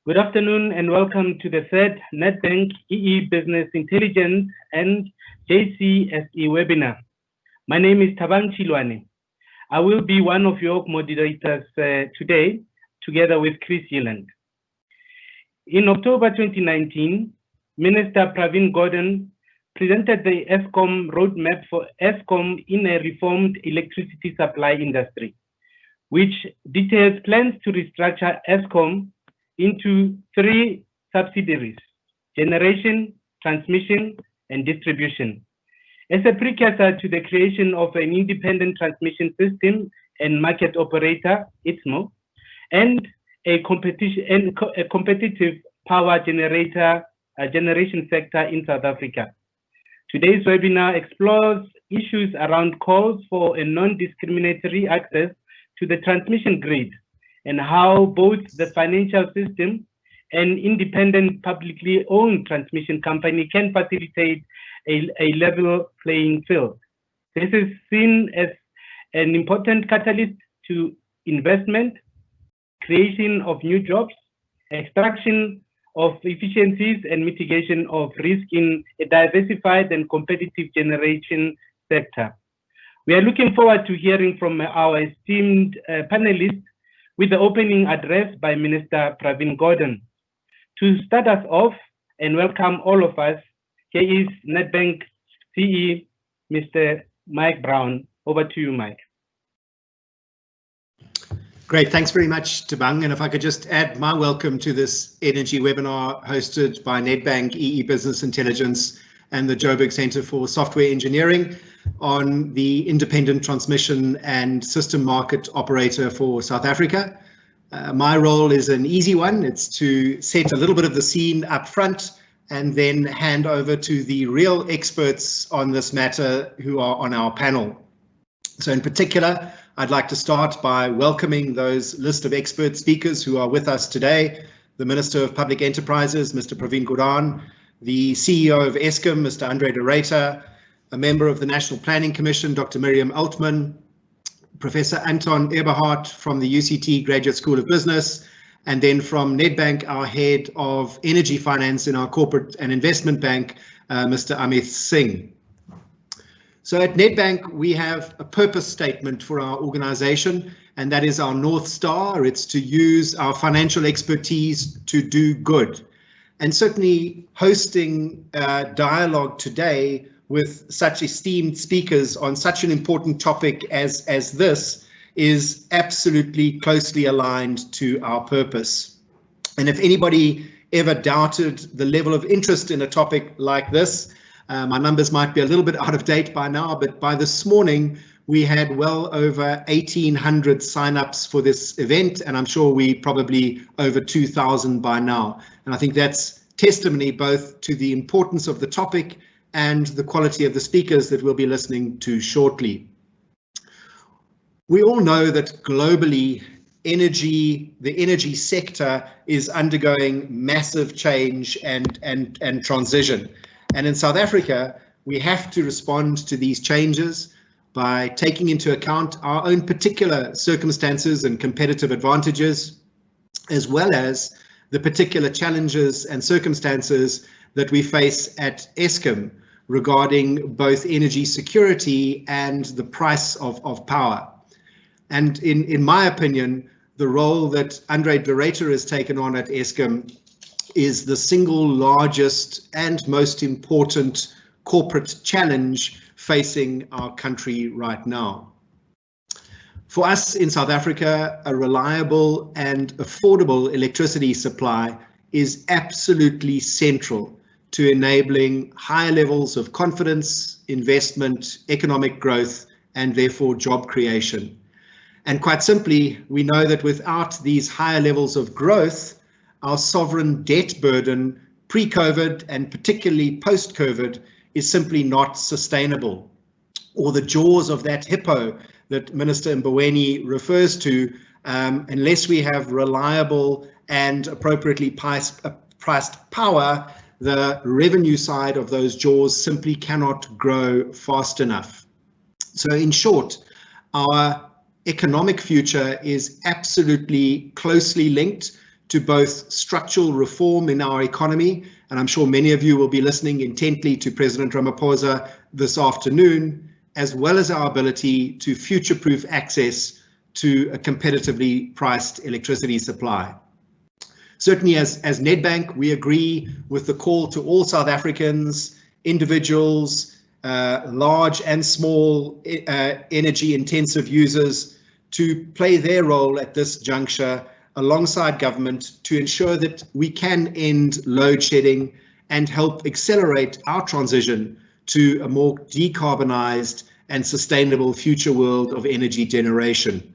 Good afternoon and welcome to the third Nedbank EE Business Intelligence and JCSE webinar. My name is Pravin Gordhan. I will be one of your moderators today, together with Chris Yeland. In October 2019, Minister Pravin Gordhan presented the Eskom Roadmap for Eskom in a reformed electricity supply industry, which details plans to restructure Eskom into 3 subsidiaries: generation, transmission, and distribution, as a precursor to the creation of an independent transmission system and market operator, ITSMO, and a competitive power generation sector in South Africa. Today's webinar explores issues around calls for a non-discriminatory access to the transmission grid, and how both the financial system and independent publicly owned transmission company can facilitate a level playing field. This is seen as an important catalyst to investment, creation of new jobs, extraction of efficiencies, and mitigation of risk in a diversified and competitive generation sector. We are looking forward to hearing from our esteemed panelists with the opening address by Minister Pravin Gordhan. To start us off and welcome all of us, here is Nedbank CE, Mr. Mike Brown. Over to you, Mike. Great, thanks very much, Tabang. And if I could just add my welcome to this energy webinar hosted by Nedbank EE Business Intelligence and the Joburg Centre for Software Engineering on the independent transmission and system market operator for South Africa. My role is an easy one. It's to set a little bit of the scene up front and then hand over to the real experts on this matter who are on our panel. So in particular, I'd like to start by welcoming those list of expert speakers who are with us today: the Minister of Public Enterprises, Mr. Pravin Gordhan, the CEO of Eskom, Mr. Andre de Ruyter, a member of the National Planning Commission, Dr. Miriam Altman, Professor Anton Eberhardt from the UCT Graduate School of Business, and then from Nedbank, our head of energy finance in our corporate and investment bank, Mr. Amit Singh. So at Nedbank, we have a purpose statement for our organization, and that is our North Star. It's to use our financial expertise to do good. And certainly hosting dialogue today with such esteemed speakers on such an important topic as this is absolutely closely aligned to our purpose. And if anybody ever doubted the level of interest in a topic like this, my numbers might be a little bit out of date by now, but by this morning, we had well over 1,800 signups for this event, and I'm sure we probably over 2,000 by now. And I think that's testimony both to the importance of the topic and the quality of the speakers that we'll be listening to shortly. We all know that globally, the energy sector is undergoing massive change and transition. And in South Africa, we have to respond to these changes by taking into account our own particular circumstances and competitive advantages, as well as the particular challenges and circumstances that we face at Eskom regarding both energy security and the price of power. And in my opinion, the role that Andre de Ruyter has taken on at Eskom is the single largest and most important corporate challenge facing our country right now. For us in South Africa, a reliable and affordable electricity supply is absolutely central to enabling higher levels of confidence, investment, economic growth, and therefore job creation. And quite simply, we know that without these higher levels of growth, our sovereign debt burden pre-COVID and particularly post-COVID is simply not sustainable. Or the jaws of that hippo that Minister Mboweni refers to, unless we have reliable and appropriately priced power, the revenue side of those jaws simply cannot grow fast enough. So in short, our economic future is absolutely closely linked to both structural reform in our economy, and I'm sure many of you will be listening intently to President Ramaphosa this afternoon, as well as our ability to future-proof access to a competitively priced electricity supply. Certainly as Nedbank, we agree with the call to all South Africans, individuals, large and small energy-intensive users to play their role at this juncture alongside government to ensure that we can end load shedding and help accelerate our transition to a more decarbonized and sustainable future world of energy generation.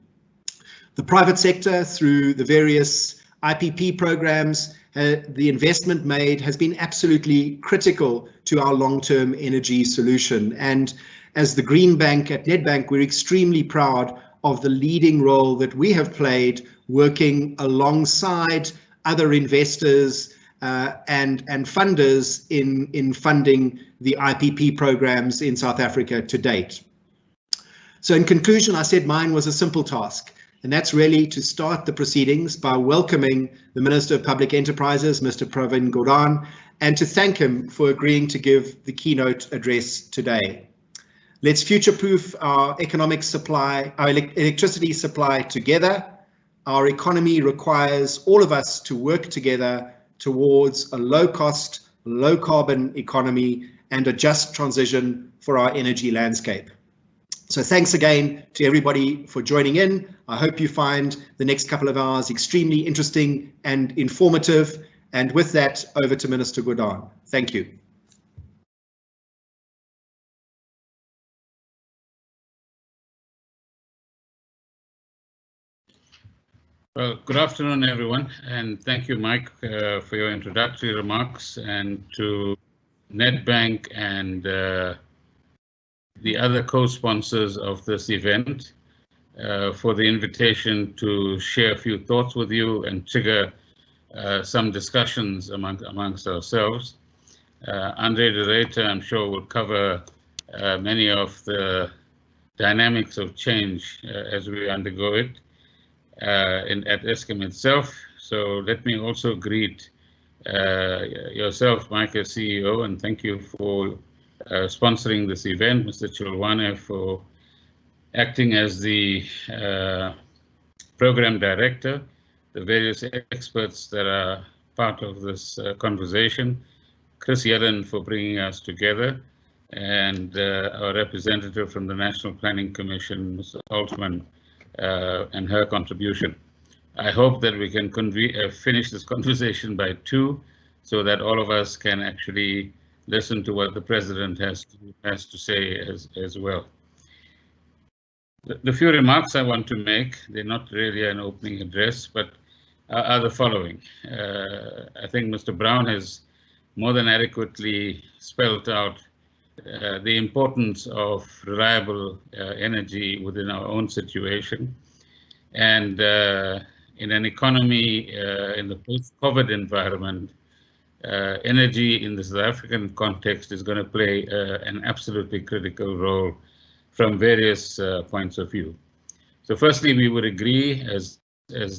The private sector, through the various IPP programs, the investment made has been absolutely critical to our long-term energy solution. And as the Green Bank at Nedbank, we're extremely proud of the leading role that we have played working alongside other investors and funders in funding the IPP programs in South Africa to date. So in conclusion, I said mine was a simple task, and that's really to start the proceedings by welcoming the Minister of Public Enterprises, Mr. Pravin Gordhan, and to thank him for agreeing to give the keynote address today. Let's future-proof our economic supply, our electricity supply together. Our economy requires all of us to work together towards a low-cost, low-carbon economy and a just transition for our energy landscape. So thanks again to everybody for joining in. I hope you find the next couple of hours extremely interesting and informative. And with that, over to Minister Gordhan. Thank you. Well, good afternoon, everyone, and thank you, Mike, for your introductory remarks, and to Nedbank and the other co-sponsors of this event for the invitation to share a few thoughts with you and trigger some discussions amongst ourselves. Andre de Ruyter, I'm sure, will cover many of the dynamics of change as we undergo it at Eskom itself. So let me also greet yourself, Mike, as CEO, and thank you for sponsoring this event, Mr. Chilwane for acting as the program director, the various experts that are part of this conversation, Chris Yellen for bringing us together, and our representative from the National Planning Commission, Mr. Altman, and her contribution. I hope that we can finish this conversation by 2, so that all of us can actually listen to what the President has to say as well. The few remarks I want to make, they're not really an opening address, but are the following. I think Mr. Brown has more than adequately spelled out the importance of reliable energy within our own situation. And in an economy in the post-COVID environment, energy in the South African context is going to play an absolutely critical role from various points of view. So firstly, we would agree as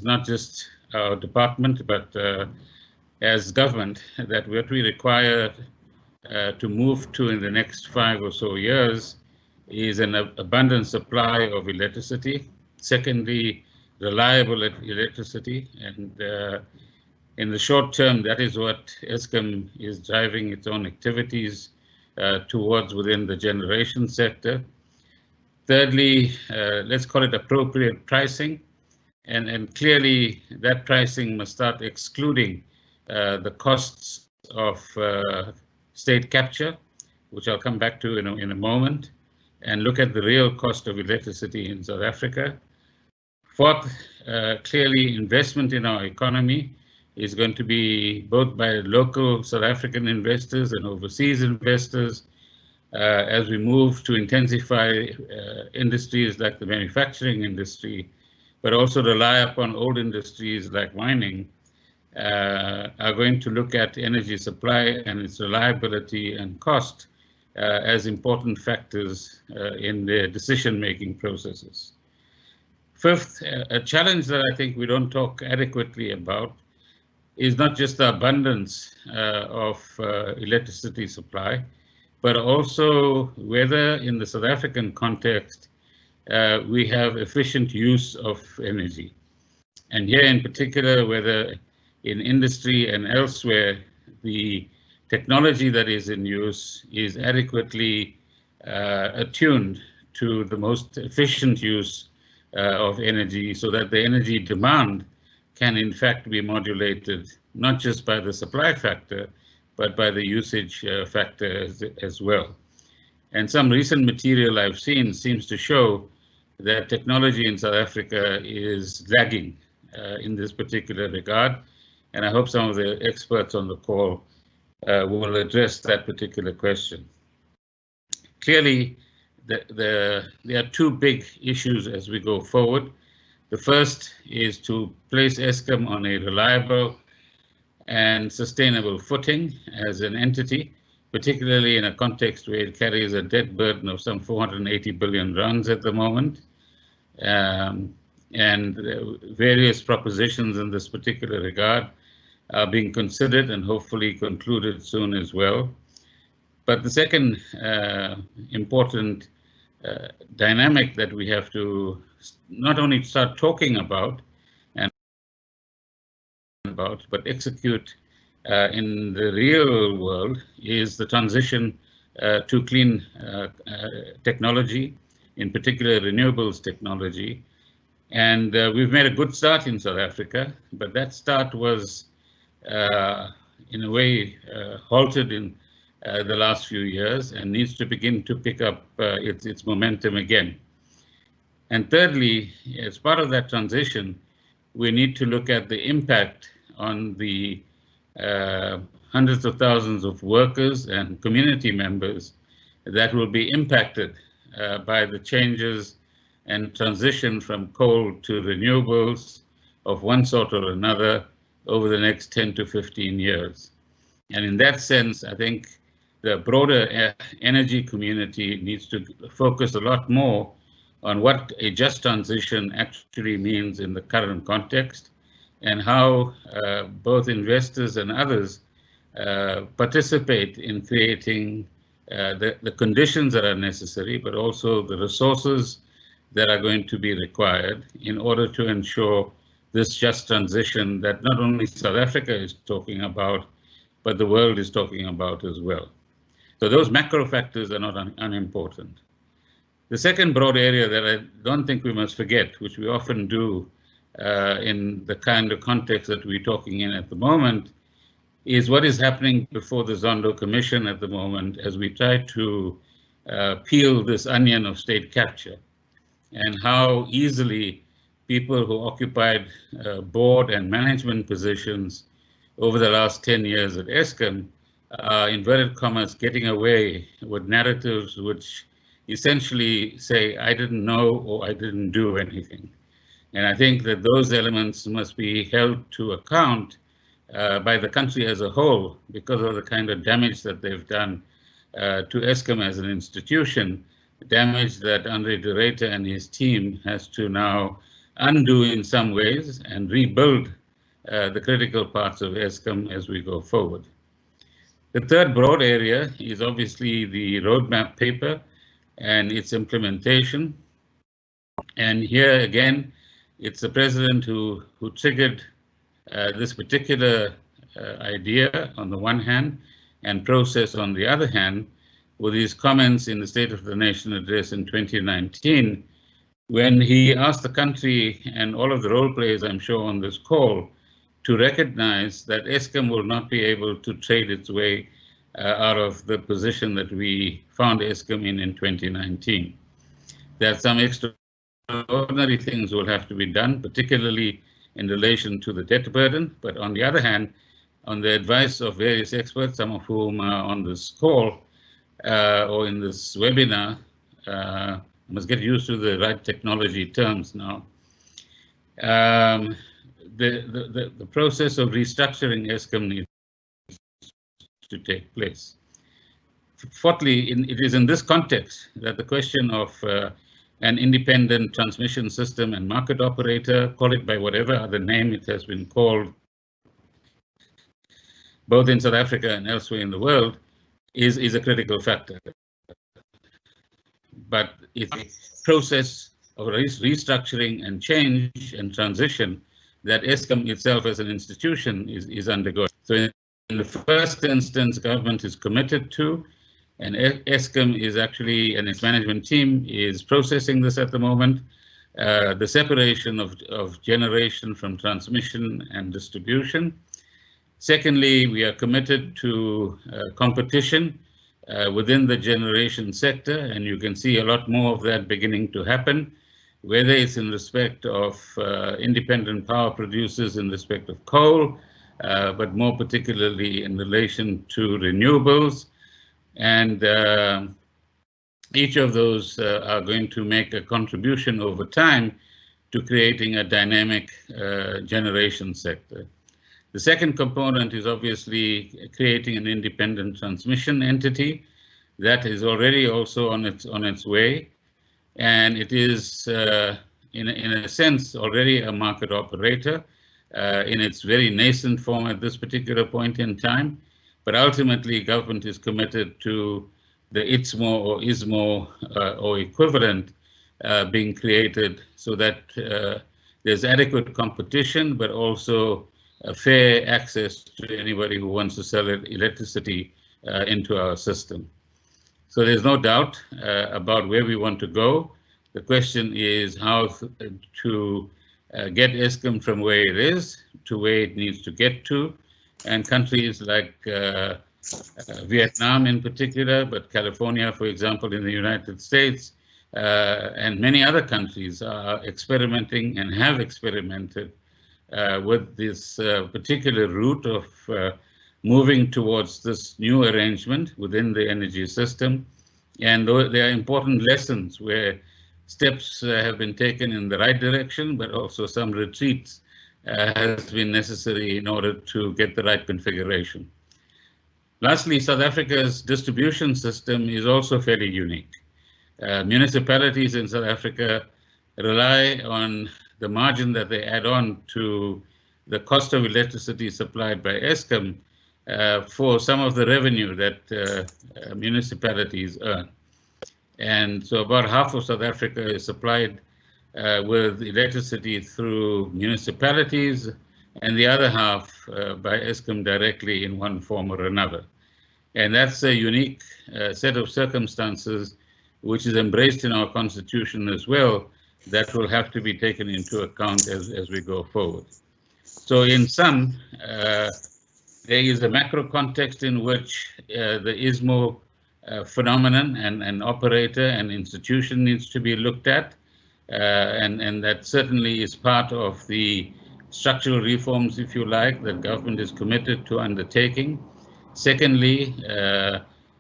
not just our department, but as government, that what we require to move to in the next 5 or so years is an abundant supply of electricity. Secondly, reliable electricity, and in the short term, that is what Eskom is driving its own activities towards within the generation sector. Thirdly, let's call it appropriate pricing, and clearly that pricing must start excluding the costs of state capture, which I'll come back to in a moment, and look at the real cost of electricity in South Africa. Fourth, clearly investment in our economy is going to be both by local South African investors and overseas investors as we move to intensify industries like the manufacturing industry, but also rely upon old industries like mining, are going to look at energy supply and its reliability and cost as important factors in their decision-making processes. Fifth, a challenge that I think we don't talk adequately about is not just the abundance of electricity supply, but also whether in the South African context we have efficient use of energy. And here in particular, whether in industry and elsewhere, the technology that is in use is adequately attuned to the most efficient use of energy, so that the energy demand can in fact be modulated not just by the supply factor, but by the usage factor as well. And some recent material I've seen seems to show that technology in South Africa is lagging in this particular regard. And I hope some of the experts on the call will address that particular question. Clearly, there are two big issues as we go forward. The first is to place Eskom on a reliable and sustainable footing as an entity, particularly in a context where it carries a debt burden of some 480 billion rands at the moment. And various propositions in this particular regard are being considered and hopefully concluded soon as well. But the second important dynamic that we have to not only start talking about, but execute in the real world is the transition to clean technology, in particular renewables technology. And we've made a good start in South Africa, but that start was in a way halted in the last few years and needs to begin to pick up its momentum again. And thirdly, as part of that transition, we need to look at the impact on the hundreds of thousands of workers and community members that will be impacted by the changes and transition from coal to renewables of one sort or another over the next 10 to 15 years. And in that sense, I think the broader energy community needs to focus a lot more on what a just transition actually means in the current context, and how both investors and others participate in creating the conditions that are necessary, but also the resources that are going to be required in order to ensure this just transition that not only South Africa is talking about, but the world is talking about as well. So those macro factors are not unimportant. The second broad area that I don't think we must forget, which we often do in the kind of context that we're talking in at the moment, is what is happening before the Zondo Commission at the moment as we try to peel this onion of state capture, and how easily people who occupied board and management positions over the last 10 years at Eskom are, inverted commas, getting away with narratives which essentially say, I didn't know or I didn't do anything. And I think that those elements must be held to account by the country as a whole because of the kind of damage that they've done to Eskom as an institution, damage that Andre de Ruyter and his team has to now undo in some ways and rebuild the critical parts of Eskom as we go forward. The third broad area is obviously the roadmap paper and its implementation. And here again, it's the president who triggered this particular idea on the one hand and process on the other hand, with his comments in the State of the Nation address in 2019, when he asked the country and all of the role players, I'm sure, on this call, to recognize that Eskom will not be able to trade its way out of the position that we found Eskom in 2019. There are some extraordinary things will have to be done, particularly in relation to the debt burden. But on the other hand, on the advice of various experts, some of whom are on this call or in this webinar, I must get used to the right technology terms now. The process of restructuring Eskom needs to take place. Fourthly, it is in this context that the question of an independent transmission system and market operator, call it by whatever other name it has been called both in South Africa and elsewhere in the world, is a critical factor. But it's a process of restructuring and change and transition that Eskom itself as an institution is undergoing. So in the first instance, government is committed to, and Eskom is actually, and its management team is processing this at the moment, the separation of generation from transmission and distribution. Secondly, we are committed to competition within the generation sector, and you can see a lot more of that beginning to happen, whether it's in respect of independent power producers in respect of coal, but more particularly in relation to renewables. And each of those are going to make a contribution over time to creating a dynamic generation sector. The second component is obviously creating an independent transmission entity that is already also on its way, and it is in a sense already a market operator in its very nascent form at this particular point in time. But ultimately, government is committed to the ITSMO or ISMO or equivalent being created so that there's adequate competition, but also fair access to anybody who wants to sell electricity into our system. So there's no doubt about where we want to go. The question is how to get Eskom from where it is to where it needs to get to. And countries like Vietnam in particular, but California, for example, in the United States, and many other countries are experimenting and have experimented with this particular route of moving towards this new arrangement within the energy system. And there are important lessons where steps have been taken in the right direction, but also some retreats has been necessary in order to get the right configuration. Lastly, South Africa's distribution system is also fairly unique. Municipalities in South Africa rely on the margin that they add on to the cost of electricity supplied by Eskom for some of the revenue that municipalities earn. And so about half of South Africa is supplied with electricity through municipalities, and the other half by Eskom directly in one form or another. And that's a unique set of circumstances which is embraced in our constitution as well, that will have to be taken into account as we go forward. So in sum, there is a macro context in which the ISMO phenomenon and operator and institution needs to be looked at, and that certainly is part of the structural reforms, if you like, that government is committed to undertaking. Secondly,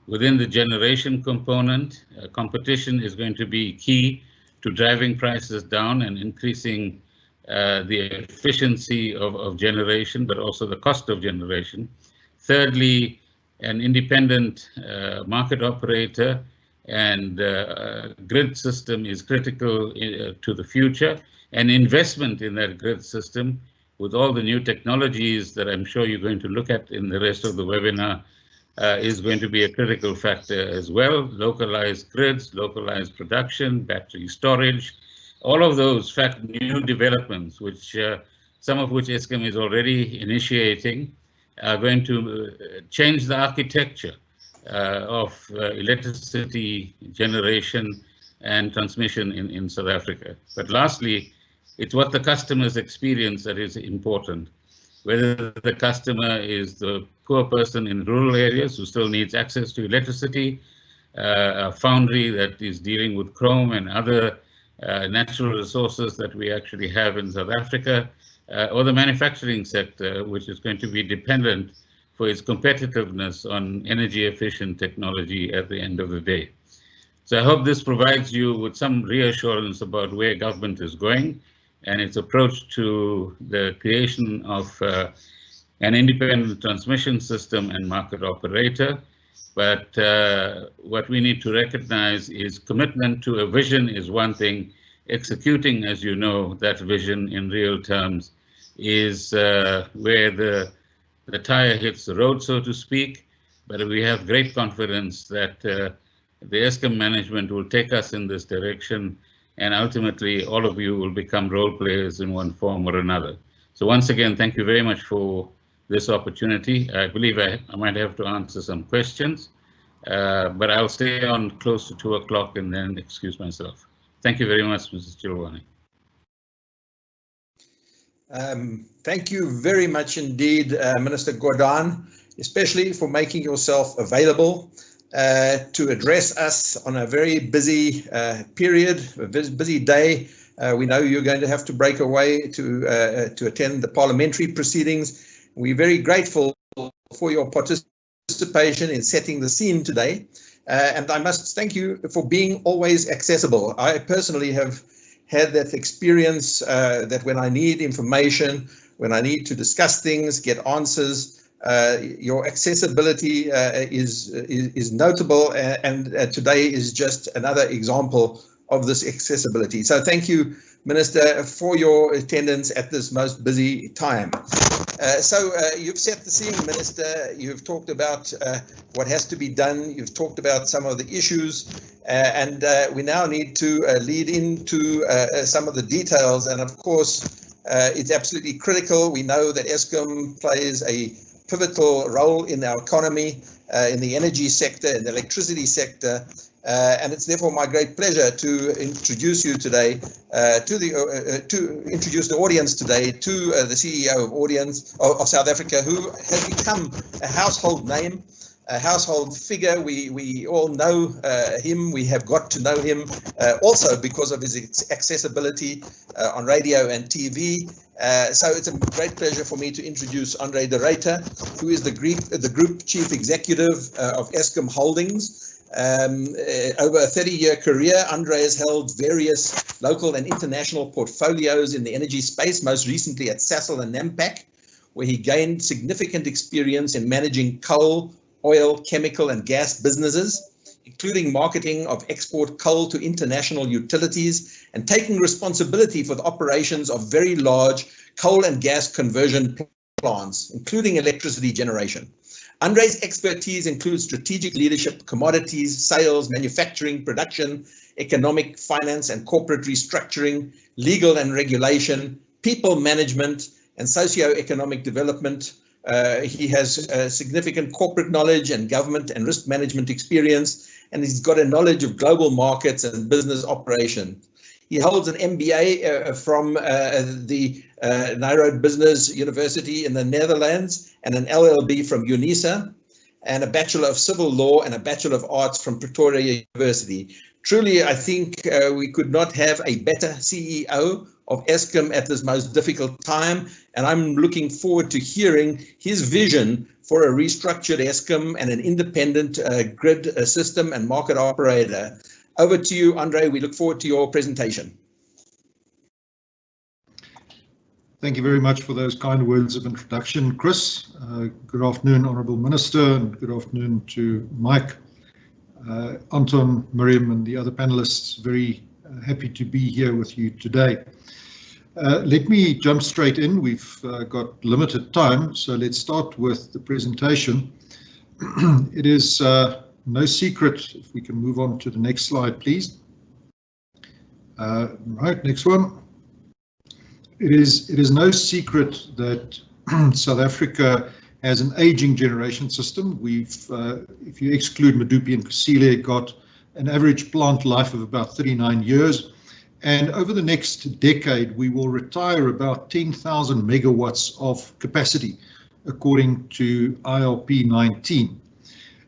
within the generation component, competition is going to be key to driving prices down and increasing the efficiency of generation, but also the cost of generation. Thirdly, an independent market operator and grid system is critical to the future, and investment in that grid system with all the new technologies that I'm sure you're going to look at in the rest of the webinar is going to be a critical factor as well. Localized grids, localized production, battery storage, all of those new developments, which some of which Eskom is already initiating, are going to change the architecture of electricity generation and transmission in South Africa. But lastly, it's what the customers experience that is important. Whether the customer is the poor person in rural areas who still needs access to electricity, a foundry that is dealing with chrome and other natural resources that we actually have in South Africa, or the manufacturing sector, which is going to be dependent for its competitiveness on energy efficient technology at the end of the day. So I hope this provides you with some reassurance about where government is going and its approach to the creation of an independent transmission system and market operator. But what we need to recognize is commitment to a vision is one thing. Executing, as you know, that vision in real terms is where the the tire hits the road, so to speak, but we have great confidence that the Eskom management will take us in this direction, and ultimately all of you will become role players in one form or another. So once again, thank you very much for this opportunity. I believe I might have to answer some questions, but I'll stay on close to 2 o'clock and then excuse myself. Thank you very much, Mrs. Chilwani. Thank you very much indeed, Minister Gordhan, especially for making yourself available to address us on a very busy period, a busy day. We know you're going to have to break away to attend the parliamentary proceedings. We're very grateful for your participation in setting the scene today. And I must thank you for being always accessible. I personally have had that experience that when I need information, when I need to discuss things, get answers, your accessibility is notable, and today is just another example of this accessibility. So thank you, Minister, for your attendance at this most busy time. So you've set the scene, Minister. You've talked about what has to be done. You've talked about some of the issues, and we now need to lead into some of the details. And of course, it's absolutely critical. We know that Eskom plays a pivotal role in our economy, in the energy sector, in the electricity sector. And it's therefore my great pleasure to introduce you today to introduce the audience today to the CEO of South Africa, who has become a household name, a household figure. We all know him. We have got to know him also because of his accessibility on radio and TV. So it's a great pleasure for me to introduce Andre de Ruyter, who is the Group Chief Executive of Eskom Holdings. Over a 30-year career, Andre has held various local and international portfolios in the energy space, most recently at Sasol and Nampak, where he gained significant experience in managing coal, oil, chemical and gas businesses, including marketing of export coal to international utilities and taking responsibility for the operations of very large coal and gas conversion plants, including electricity generation. Andre's expertise includes strategic leadership, commodities, sales, manufacturing, production, economic, finance and corporate restructuring, legal and regulation, people management, and socio-economic development. He has significant corporate knowledge and government and risk management experience, and he's got a knowledge of global markets and business operation. He holds an MBA from the Nairobi Business University in the Netherlands and an LLB from UNISA, and a Bachelor of Civil Law and a Bachelor of Arts from Pretoria University. Truly, I think we could not have a better CEO of Eskom at this most difficult time, and I'm looking forward to hearing his vision for a restructured Eskom and an independent grid system and market operator. Over to you, Andre. We look forward to your presentation. Thank you very much for those kind words of introduction, Chris. Good afternoon, Honourable Minister, and good afternoon to Mike, Anton, Miriam, and the other panelists. Very happy to be here with you today. Let me jump straight in. We've got limited time, so let's start with the presentation. It is no secret, if we can move on to the next slide, please. Right, next one. It is no secret that South Africa has an aging generation system. We've, if you exclude Medupi and Kusile, got an average plant life of about 39 years. And over the next decade, we will retire about 10,000 megawatts of capacity, according to ILP 19.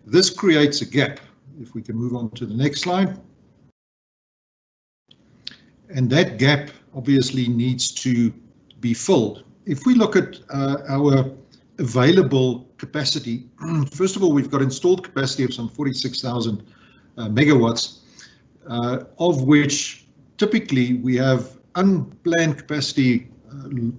This creates a gap. If we can move on to the next slide. And that gap obviously needs to be filled. If we look at our available capacity, first of all, we've got installed capacity of some 46,000 megawatts, of which typically we have unplanned capacity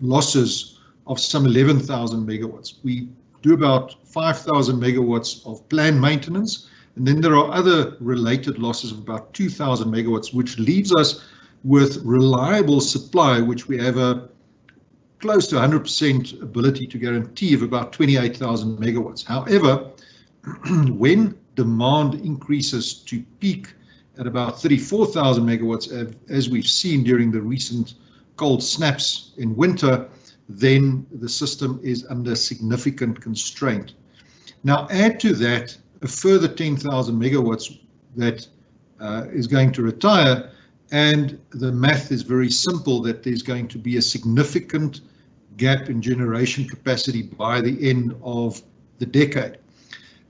losses of some 11,000 megawatts. We do about 5,000 megawatts of planned maintenance, and then there are other related losses of about 2,000 megawatts, which leaves us with reliable supply, which we have a close to 100% ability to guarantee of about 28,000 megawatts. However, when demand increases to peak at about 34,000 megawatts, as we've seen during the recent cold snaps in winter, then the system is under significant constraint. Now add to that a further 10,000 megawatts that is going to retire, and the math is very simple, that there's going to be a significant gap in generation capacity by the end of the decade.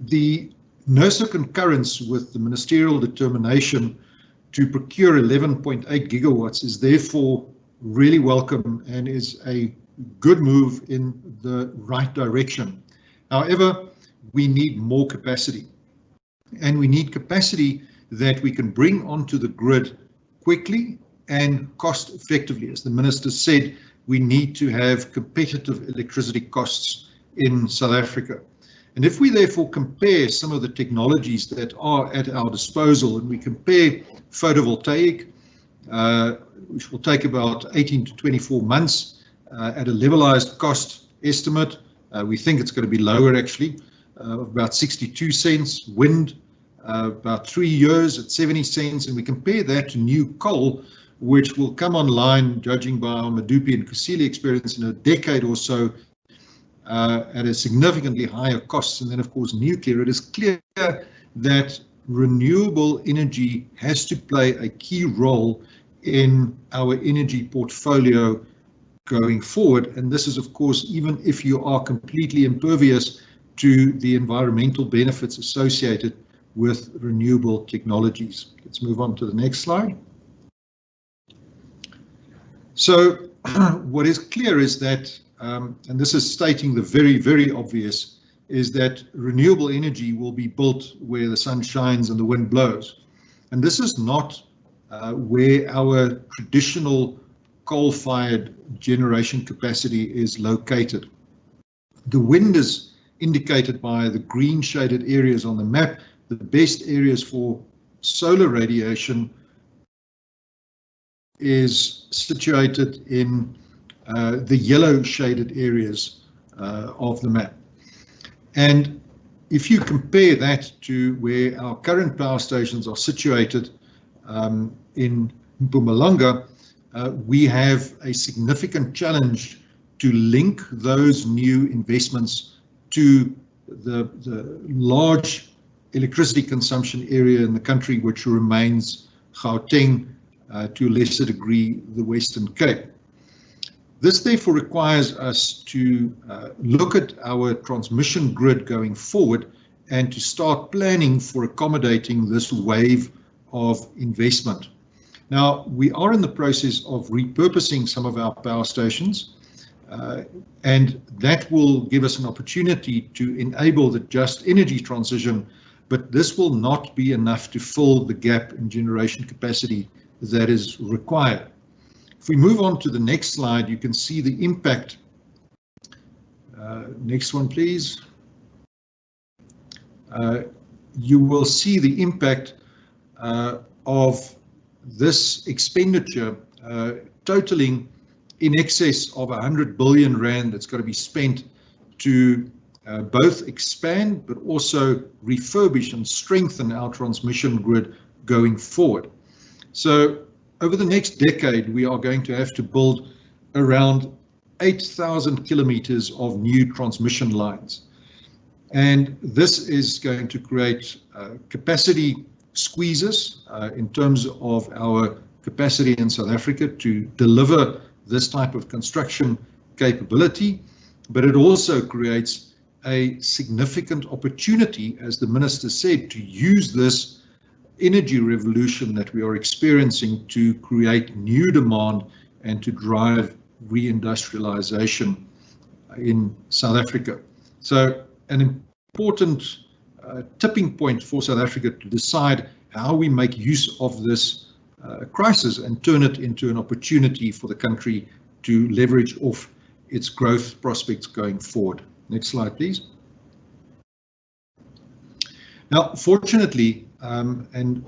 The NERSA concurrence with the ministerial determination to procure 11.8 gigawatts is therefore really welcome and is a good move in the right direction. However, we need more capacity, and we need capacity that we can bring onto the grid quickly and cost effectively. As the Minister said, we need to have competitive electricity costs in South Africa. And if we therefore compare some of the technologies that are at our disposal, and we compare photovoltaic, which will take about 18 to 24 months at a levelized cost estimate, we think it's going to be lower actually, about 62 cents, wind about 3 years at 70 cents, and we compare that to new coal, which will come online, judging by our Medupi and Kusile experience, in a decade or so, at a significantly higher cost. And then of course nuclear. It is clear that renewable energy has to play a key role in our energy portfolio going forward, and this is of course even if you are completely impervious to the environmental benefits associated with renewable technologies. Let's move on to the next slide. So what is clear is that, and this is stating the very, very obvious, is that renewable energy will be built where the sun shines and the wind blows. And this is not where our traditional coal-fired generation capacity is located. The wind is indicated by the green shaded areas on the map. The best areas for solar radiation is situated in the yellow shaded areas of the map. And if you compare that to where our current power stations are situated in Mpumalanga, we have a significant challenge to link those new investments to the large electricity consumption area in the country, which remains Gauteng, to a lesser degree the Western Cape. This therefore requires us to look at our transmission grid going forward and to start planning for accommodating this wave of investment. Now, we are in the process of repurposing some of our power stations, and that will give us an opportunity to enable the just energy transition, but this will not be enough to fill the gap in generation capacity that is required. If we move on to the next slide, you can see the impact. Next one, please. You will see the impact of this expenditure totaling in excess of 100 billion rand that's got to be spent to both expand but also refurbish and strengthen our transmission grid going forward. So over the next decade, we are going to have to build around 8,000 kilometers of new transmission lines. And this is going to create capacity squeezes in terms of our capacity in South Africa to deliver this type of construction capability, but it also creates a significant opportunity, as the Minister said, to use this energy revolution that we are experiencing to create new demand and to drive reindustrialization in South Africa. So an important tipping point for South Africa to decide how we make use of this crisis and turn it into an opportunity for the country to leverage off its growth prospects going forward. Next slide, please. Now, fortunately, and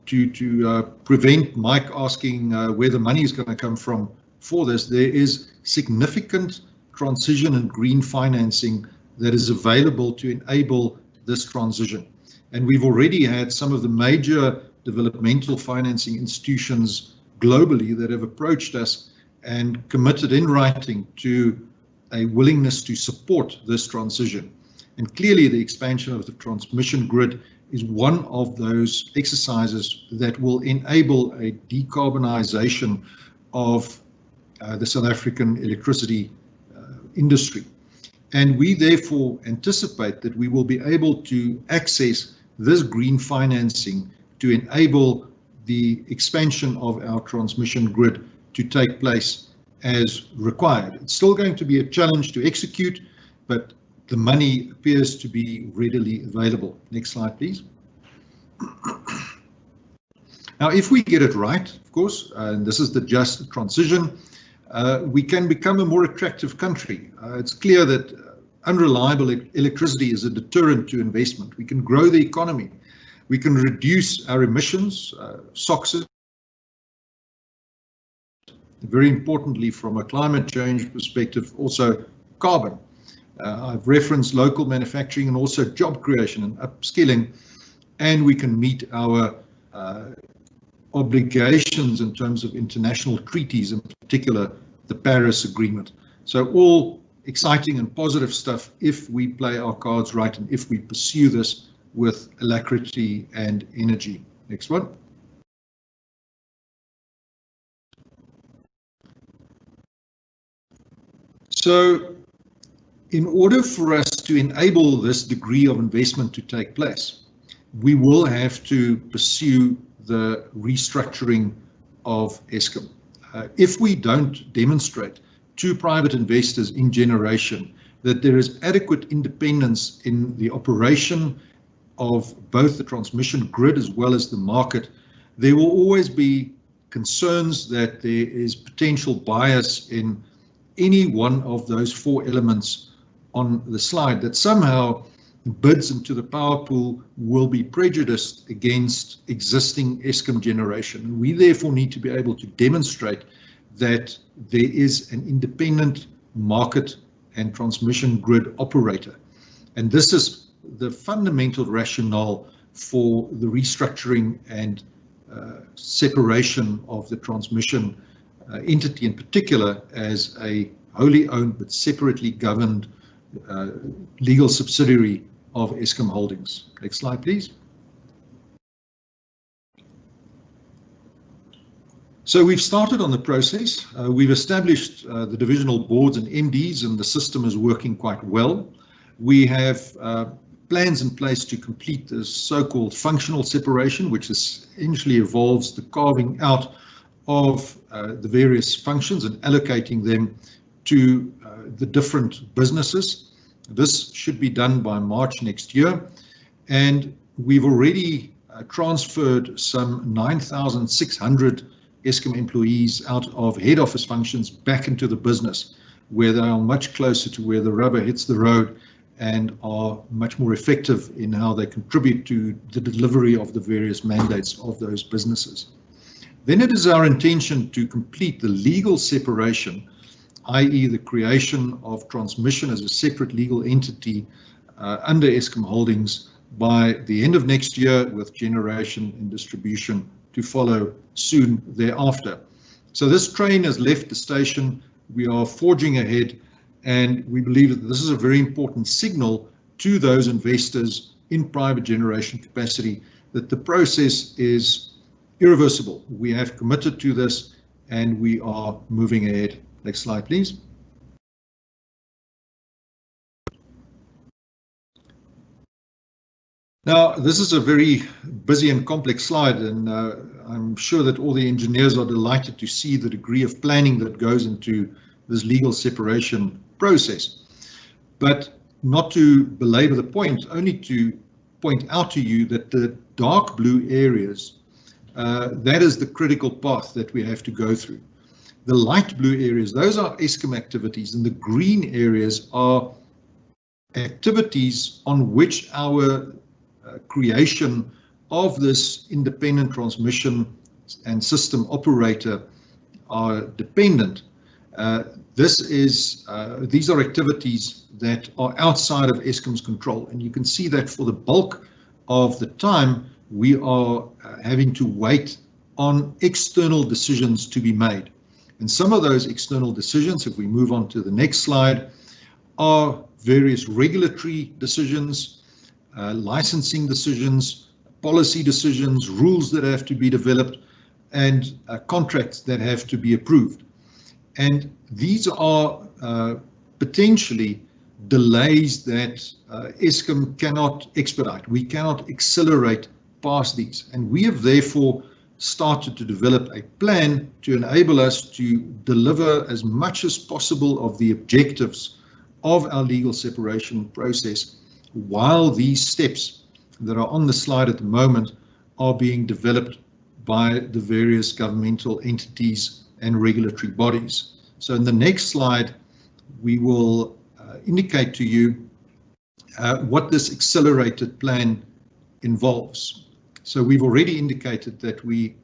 to prevent Mike asking where the money is going to come from for this, there is significant transition and green financing that is available to enable this transition. And we've already had some of the major developmental financing institutions globally that have approached us and committed in writing to a willingness to support this transition. And clearly the expansion of the transmission grid is one of those exercises that will enable a decarbonization of the South African electricity industry. And we therefore anticipate that we will be able to access this green financing to enable the expansion of our transmission grid to take place as required. It's still going to be a challenge to execute, but the money appears to be readily available. Next slide, please. Now, if we get it right, of course, and this is the just transition, we can become a more attractive country. It's clear that unreliable electricity is a deterrent to investment. We can grow the economy. We can reduce our emissions, SOx. Very importantly, from a climate change perspective, also carbon. I've referenced local manufacturing and also job creation and upskilling, and we can meet our obligations in terms of international treaties, in particular the Paris Agreement. So all exciting and positive stuff if we play our cards right and if we pursue this with alacrity and energy. Next one. So in order for us to enable this degree of investment to take place, we will have to pursue the restructuring of Eskom. If we don't demonstrate to private investors in generation that there is adequate independence in the operation of both the transmission grid as well as the market, there will always be concerns that there is potential bias in any one of those four elements on the slide, that somehow bids into the power pool will be prejudiced against existing Eskom generation. We therefore need to be able to demonstrate that there is an independent market and transmission grid operator. And this is the fundamental rationale for the restructuring and separation of the transmission entity, in particular as a wholly owned but separately governed legal subsidiary of Eskom Holdings. Next slide, please. So we've started on the process. We've established the divisional boards and MDs, and the system is working quite well. We have plans in place to complete the so-called functional separation, which essentially involves the carving out of the various functions and allocating them to the different businesses. This should be done by March next year, and we've already transferred some 9,600 Eskom employees out of head office functions back into the business, where they are much closer to where the rubber hits the road and are much more effective in how they contribute to the delivery of the various mandates of those businesses. Then it is our intention to complete the legal separation, i.e. the creation of transmission as a separate legal entity under Eskom Holdings by the end of next year, with generation and distribution to follow soon thereafter. So this train has left the station. We are forging ahead, and we believe that this is a very important signal to those investors in private generation capacity that the process is irreversible. We have committed to this and we are moving ahead. Next slide, please. Now, this is a very busy and complex slide, and I'm sure that all the engineers are delighted to see the degree of planning that goes into this legal separation process. But not to belabor the point, only to point out to you that the dark blue areas, that is the critical path that we have to go through. The light blue areas, those are Eskom activities, and the green areas are activities on which our creation of this independent transmission and system operator are dependent. These are activities that are outside of Eskom's control, and you can see that for the bulk of the time we are having to wait on external decisions to be made. And some of those external decisions, if we move on to the next slide, are various regulatory decisions, licensing decisions, policy decisions, rules that have to be developed, and contracts that have to be approved. And these are potentially delays that Eskom cannot expedite. We cannot accelerate past these. And we have therefore started to develop a plan to enable us to deliver as much as possible of the objectives of our legal separation process while these steps that are on the slide at the moment are being developed by the various governmental entities and regulatory bodies. So in the next slide, we will indicate to you what this accelerated plan involves. So we've already indicated that we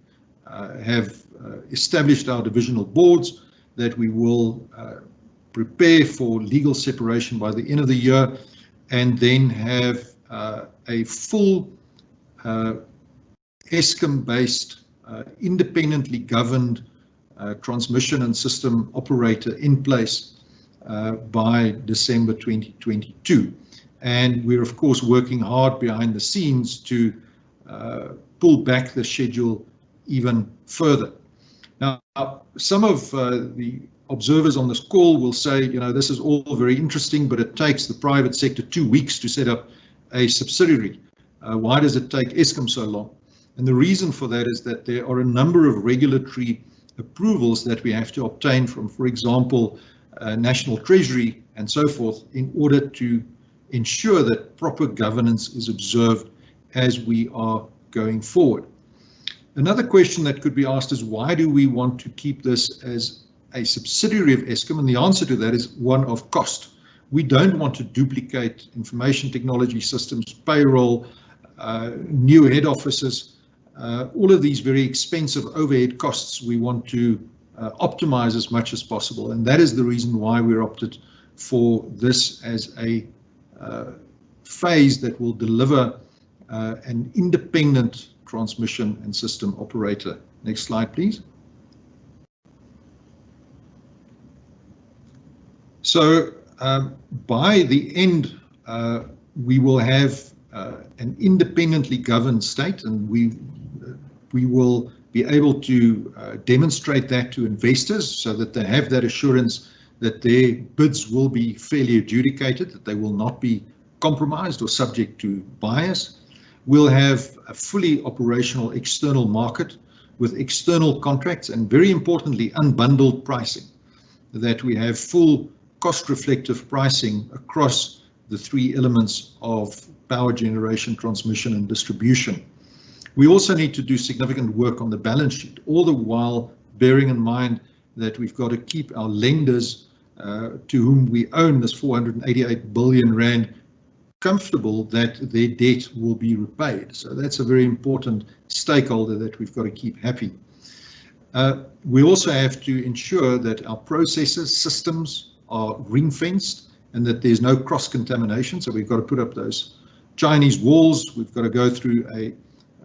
have established our divisional boards, that we will prepare for legal separation by the end of the year, and then have a full Eskom-based, independently governed transmission and system operator in place by December 2022. And we're of course working hard behind the scenes to pull back the schedule even further. Now, some of the observers on this call will say, you know, this is all very interesting, but it takes the private sector 2 weeks to set up a subsidiary. Why does it take Eskom so long? And the reason for that is that there are a number of regulatory approvals that we have to obtain from, for example, National Treasury and so forth, in order to ensure that proper governance is observed as we are going forward. Another question that could be asked is, why do we want to keep this as a subsidiary of Eskom? And the answer to that is one of cost. We don't want to duplicate information technology systems, payroll, new head offices, all of these very expensive overhead costs we want to optimize as much as possible. And that is the reason why we're opted for this as a phase that will deliver an independent transmission and system operator. Next slide, please. So by the end, we will have an independently governed state, and we will be able to demonstrate that to investors so that they have that assurance that their bids will be fairly adjudicated, that they will not be compromised or subject to bias. We'll have a fully operational external market with external contracts, and very importantly, unbundled pricing, that we have full cost-reflective pricing across the three elements of power generation, transmission, and distribution. We also need to do significant work on the balance sheet, all the while bearing in mind that we've got to keep our lenders to whom we own this 488 billion rand comfortable that their debt will be repaid. So that's a very important stakeholder that we've got to keep happy. We also have to ensure that our processes, systems are ring-fenced and that there's no cross-contamination. So we've got to put up those Chinese walls. We've got to go through a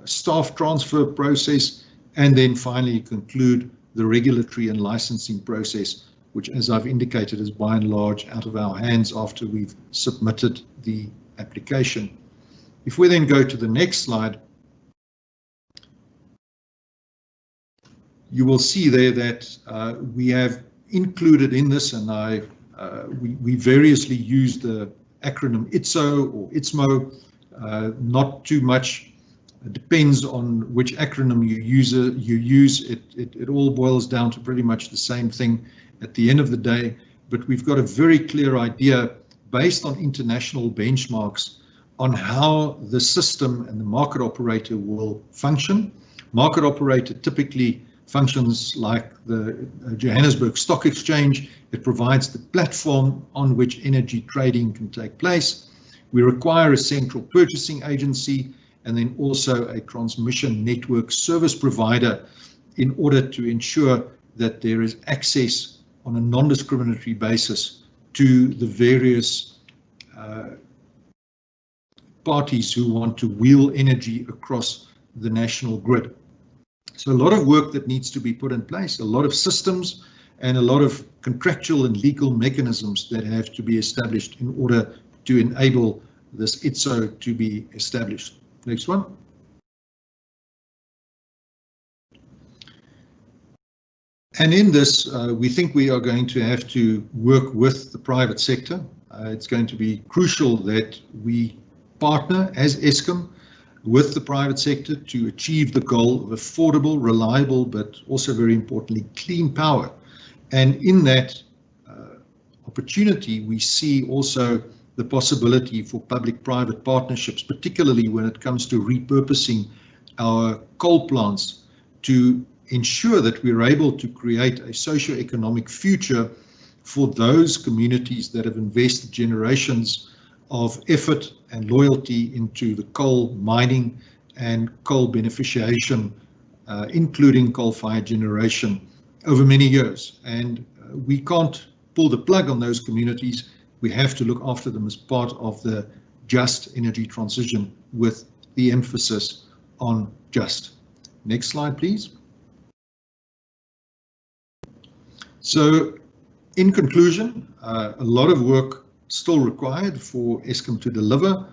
staff transfer process, and then finally conclude the regulatory and licensing process, which, as I've indicated, is by and large out of our hands after we've submitted the application. If we then go to the next slide, you will see there that we have included in this, and we variously use the acronym ITSO or ITSMO, not too much. It depends on which acronym you use. It all boils down to pretty much the same thing at the end of the day, but we've got a very clear idea based on international benchmarks on how the system and the market operator will function. Market operator typically functions like the Johannesburg Stock Exchange. It provides the platform on which energy trading can take place. We require a central purchasing agency and then also a transmission network service provider in order to ensure that there is access on a non-discriminatory basis to the various parties who want to wheel energy across the national grid. So a lot of work that needs to be put in place, a lot of systems and a lot of contractual and legal mechanisms that have to be established in order to enable this ITSO to be established. Next one. And in this, we think we are going to have to work with the private sector. It's going to be crucial that we partner as Eskom with the private sector to achieve the goal of affordable, reliable, but also very importantly, clean power. And in that opportunity, we see also the possibility for public-private partnerships, particularly when it comes to repurposing our coal plants to ensure that we're able to create a socio-economic future for those communities that have invested generations of effort and loyalty into the coal mining and coal beneficiation, including coal-fired generation over many years. And we can't pull the plug on those communities. We have to look after them as part of the just energy transition with the emphasis on just. Next slide, please. So in conclusion, a lot of work still required for Eskom to deliver,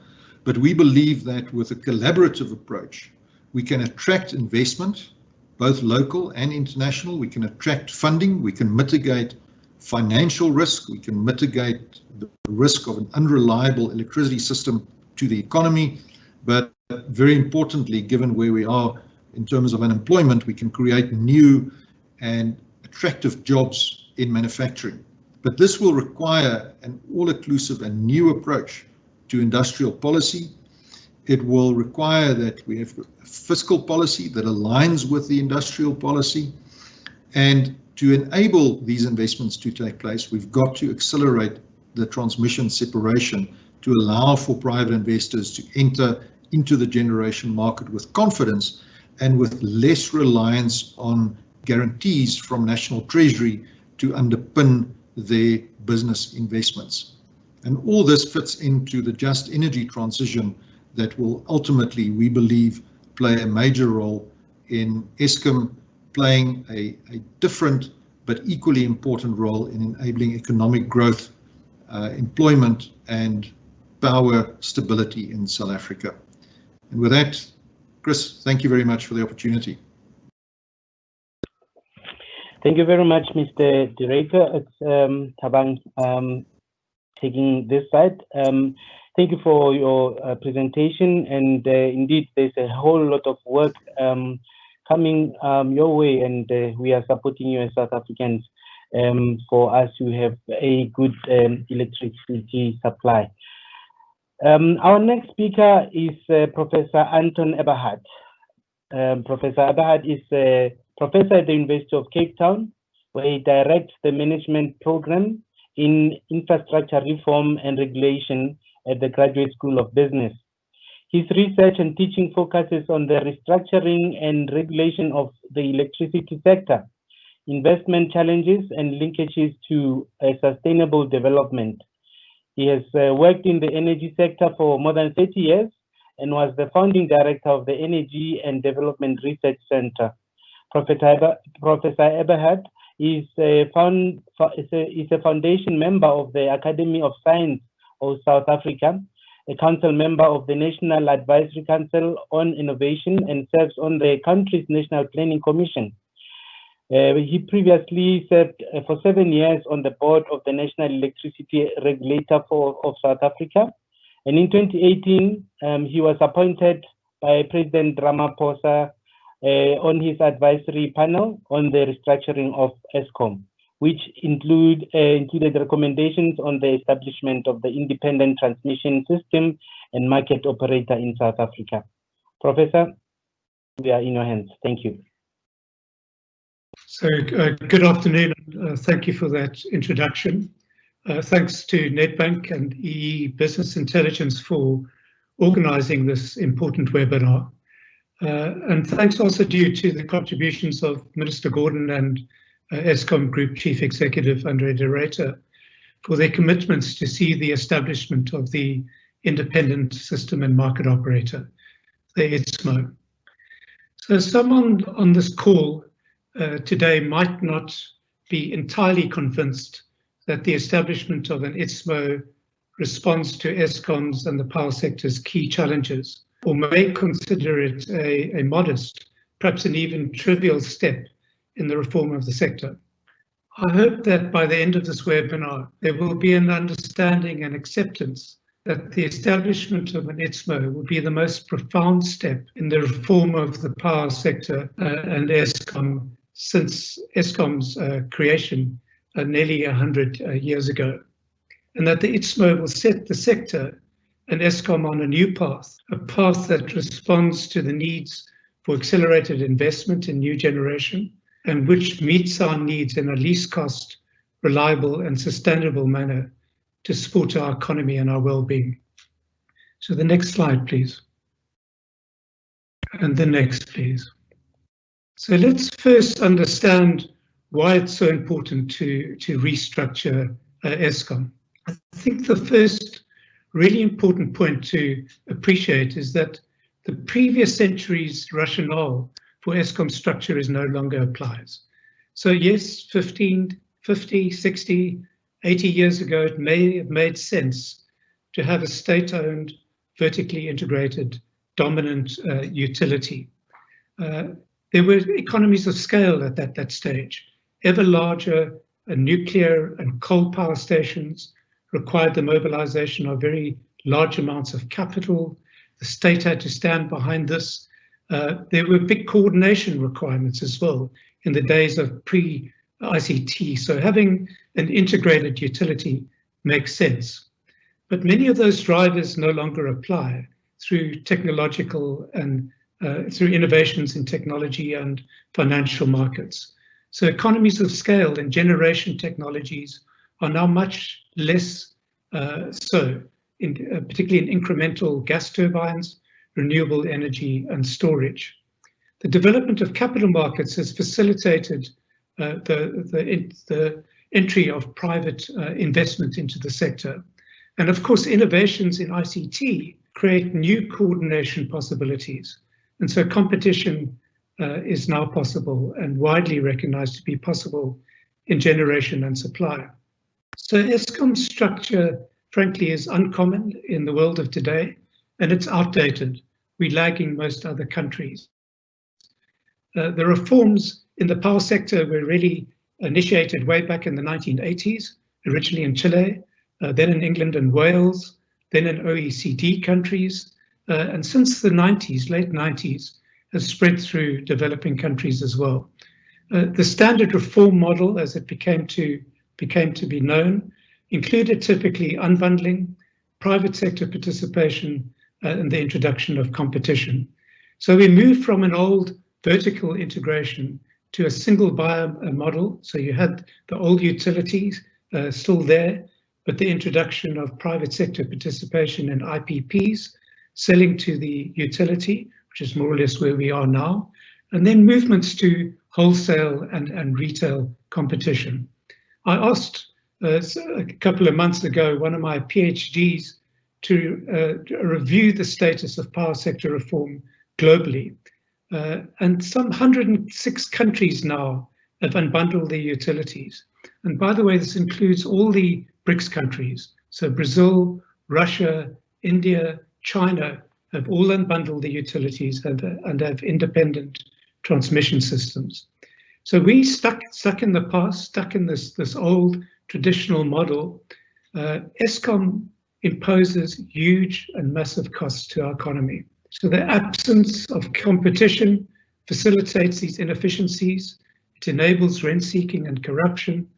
but we believe that with a collaborative approach, we can attract investment, both local and international. We can attract funding, we can mitigate financial risk, we can mitigate the risk of an unreliable electricity system to the economy, but very importantly, given where we are in terms of unemployment, we can create new and attractive jobs in manufacturing. But this will require an all-inclusive and new approach to industrial policy. It will require that we have a fiscal policy that aligns with the industrial policy. And to enable these investments to take place, we've got to accelerate the transmission separation to allow for private investors to enter into the generation market with confidence and with less reliance on guarantees from National Treasury to underpin their business investments. And all this fits into the just energy transition that will ultimately, we believe, play a major role in Eskom playing a different but equally important role in enabling economic growth, employment and power stability in South Africa. And with that, Chris, thank you very much for the opportunity. Thank you very much, Mr. Director. It's Thabang taking this side. Thank you for your presentation, and indeed there's a whole lot of work coming your way, and we are supporting you as South Africans for us to have a good electricity supply. Our next speaker is Professor Anton Eberhard. Professor Eberhard is a professor at the University of Cape Town, where he directs the management program in infrastructure reform and regulation at the Graduate School of Business. His research and teaching focuses on the restructuring and regulation of the electricity sector, investment challenges and linkages to sustainable development. He has worked in the energy sector for more than 30 years and was the founding director of the Energy and Development Research Center. Professor Eberhard is a foundation member of the Academy of Science of South Africa, a council member of the National Advisory Council on Innovation, and serves on the country's National Planning Commission. He previously served for 7 years on the board of the National Electricity Regulator of South Africa. And in 2018, he was appointed by President Ramaphosa on his advisory panel on the restructuring of Eskom, which included recommendations on the establishment of the independent transmission system and market operator in South Africa. Professor, we are in your hands. Thank you. So good afternoon. Thank you for that introduction. Thanks to Nedbank and EE Business Intelligence for organizing this important webinar. And thanks also due to the contributions of Minister Gordhan and Eskom Group Chief Executive Andre de Ruyter, for their commitments to see the establishment of the Independent System and Market Operator, the ITSMO. So someone on this call today might not be entirely convinced that the establishment of an ITSMO responds to Eskom's and the power sector's key challenges, or may consider it a modest, perhaps an even trivial step in the reform of the sector. I hope that by the end of this webinar, there will be an understanding and acceptance that the establishment of an ITSMO will be the most profound step in the reform of the power sector and Eskom since Eskom's creation nearly 100 years ago, and that the ITSMO will set the sector and Eskom on a new path, a path that responds to the needs for accelerated investment in new generation, and which meets our needs in a least cost, reliable and sustainable manner to support our economy and our well-being. So the next slide, please. And the next, please. So let's first understand why it's so important to restructure Eskom. I think the first really important point to appreciate is that the previous century's rationale for Eskom structure is no longer applies. So yes, 15, 50, 60, 80 years ago, it may have made sense to have a state-owned, vertically integrated, dominant utility. There were economies of scale at that stage. Ever larger nuclear and coal power stations required the mobilization of very large amounts of capital. The state had to stand behind this. There were big coordination requirements as well in the days of pre-ICT. So having an integrated utility makes sense. But many of those drivers no longer apply through technological and through innovations in technology and financial markets. So economies of scale and generation technologies are now much less particularly in incremental gas turbines, renewable energy and storage. The development of capital markets has facilitated the entry of private investment into the sector. And of course, innovations in ICT create new coordination possibilities. And so competition is now possible and widely recognized to be possible in generation and supply. So Eskom's structure, frankly, is uncommon in the world of today, and it's outdated. We're lagging most other countries. The reforms in the power sector were really initiated way back in the 1980s, originally in Chile, then in England and Wales, then in OECD countries, and since the 90s, late 90s, has spread through developing countries as well. The standard reform model, as it became to be known, included typically unbundling, private sector participation, and the introduction of competition. So we moved from an old vertical integration to a single buyer model. So you had the old utilities still there, but the introduction of private sector participation in IPPs, selling to the utility, which is more or less where we are now, and then movements to wholesale and retail competition. I asked a couple of months ago one of my PhDs to review the status of power sector reform globally. And some 106 countries now have unbundled their utilities. And by the way, this includes all the BRICS countries. So Brazil, Russia, India, China have all unbundled their utilities and have independent transmission systems. So we stuck in the past, stuck in this old traditional model. Eskom imposes huge and massive costs to our economy. So the absence of competition facilitates these inefficiencies. It enables rent seeking and corruption.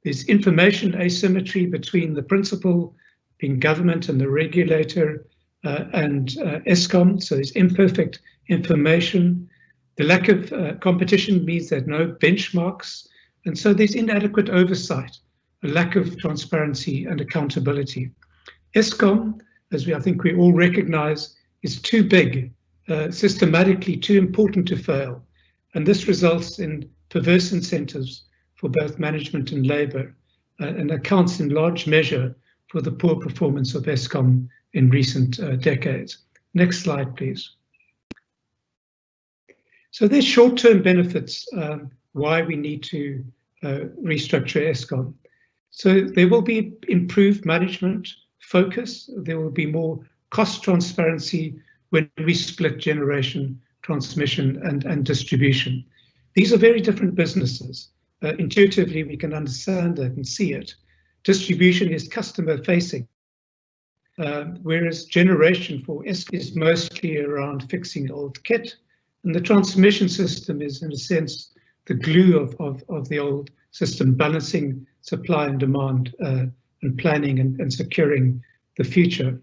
There's information asymmetry between the principal, being government, and the regulator and Eskom. So there's imperfect information. The lack of competition means there are no benchmarks. And so there's inadequate oversight, a lack of transparency and accountability. Eskom, as I think we all recognize, is too big, systematically too important to fail. And this results in perverse incentives for both management and labour, and accounts in large measure for the poor performance of Eskom in recent decades. Next slide, please. So there's short-term benefits why we need to restructure Eskom. So there will be improved management focus. There will be more cost transparency when we split generation, transmission, and distribution. These are very different businesses. Intuitively, we can understand that and see it. Distribution is customer facing, whereas generation for Eskom is mostly around fixing old kit. And the transmission system is, in a sense, the glue of the old system, balancing supply and demand and planning and securing the future.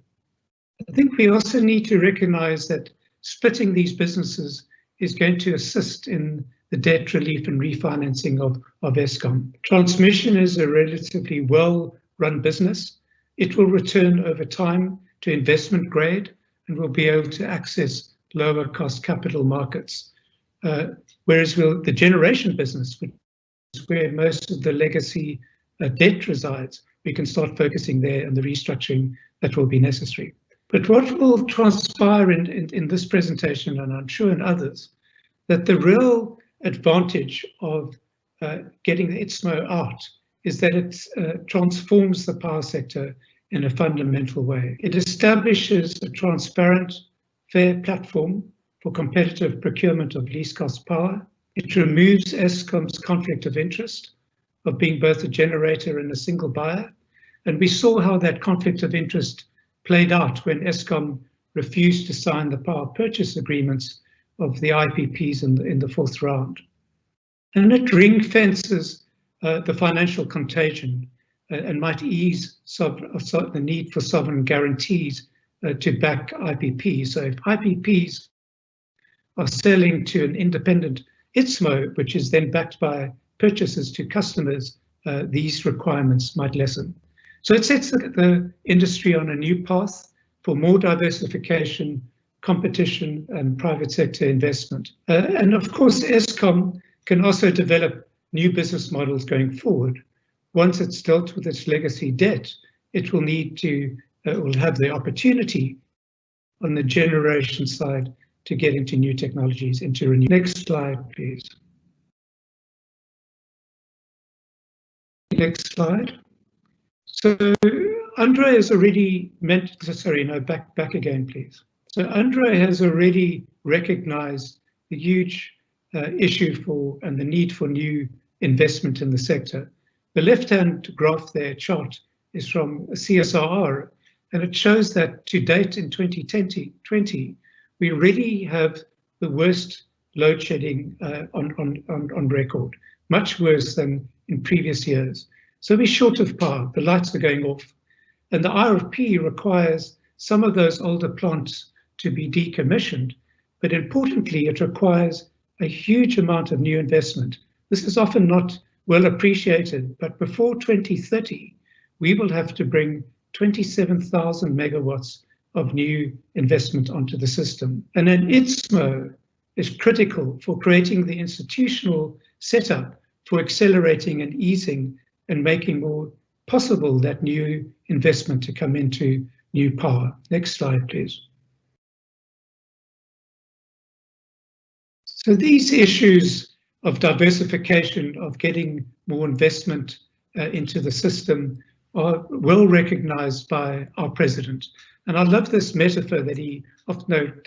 I think we also need to recognize that splitting these businesses is going to assist in the debt relief and refinancing of Eskom. Transmission is a relatively well-run business. It will return over time to investment grade and will be able to access lower cost capital markets. Whereas the generation business, which is where most of the legacy debt resides, we can start focusing there on the restructuring that will be necessary. But what will transpire in this presentation, and I'm sure in others, that the real advantage of getting the ITSMO out is that it transforms the power sector in a fundamental way. It establishes a transparent, fair platform for competitive procurement of least cost power. It removes Eskom's conflict of interest of being both a generator and a single buyer. And we saw how that conflict of interest played out when Eskom refused to sign the power purchase agreements of the IPPs in the fourth round. And it ring-fences the financial contagion and might ease the need for sovereign guarantees to back IPPs. So if IPPs are selling to an independent ITSMO, which is then backed by purchases to customers, these requirements might lessen. So it sets the industry on a new path for more diversification, competition, and private sector investment. And of course, Eskom can also develop new business models going forward. Once it's dealt with its legacy debt, it will need to, will have the opportunity on the generation side to get into new technologies, into renew. Next slide, please. Next slide. So Andre has already back again, please. So Andre has already recognized the huge issue and the need for new investment in the sector. The left-hand graph there, chart, is from a CSRR, and it shows that to date in 2020, we already have the worst load shedding on record, much worse than in previous years. So we're short of power, the lights are going off. And the RFP requires some of those older plants to be decommissioned, but importantly, it requires a huge amount of new investment. This is often not well appreciated, but before 2030, we will have to bring 27,000 megawatts of new investment onto the system. And then ITSMO is critical for creating the institutional setup for accelerating and easing and making more possible that new investment to come into new power. Next slide, please. So these issues of diversification, of getting more investment into the system are well recognized by our president. And I love this metaphor that he often,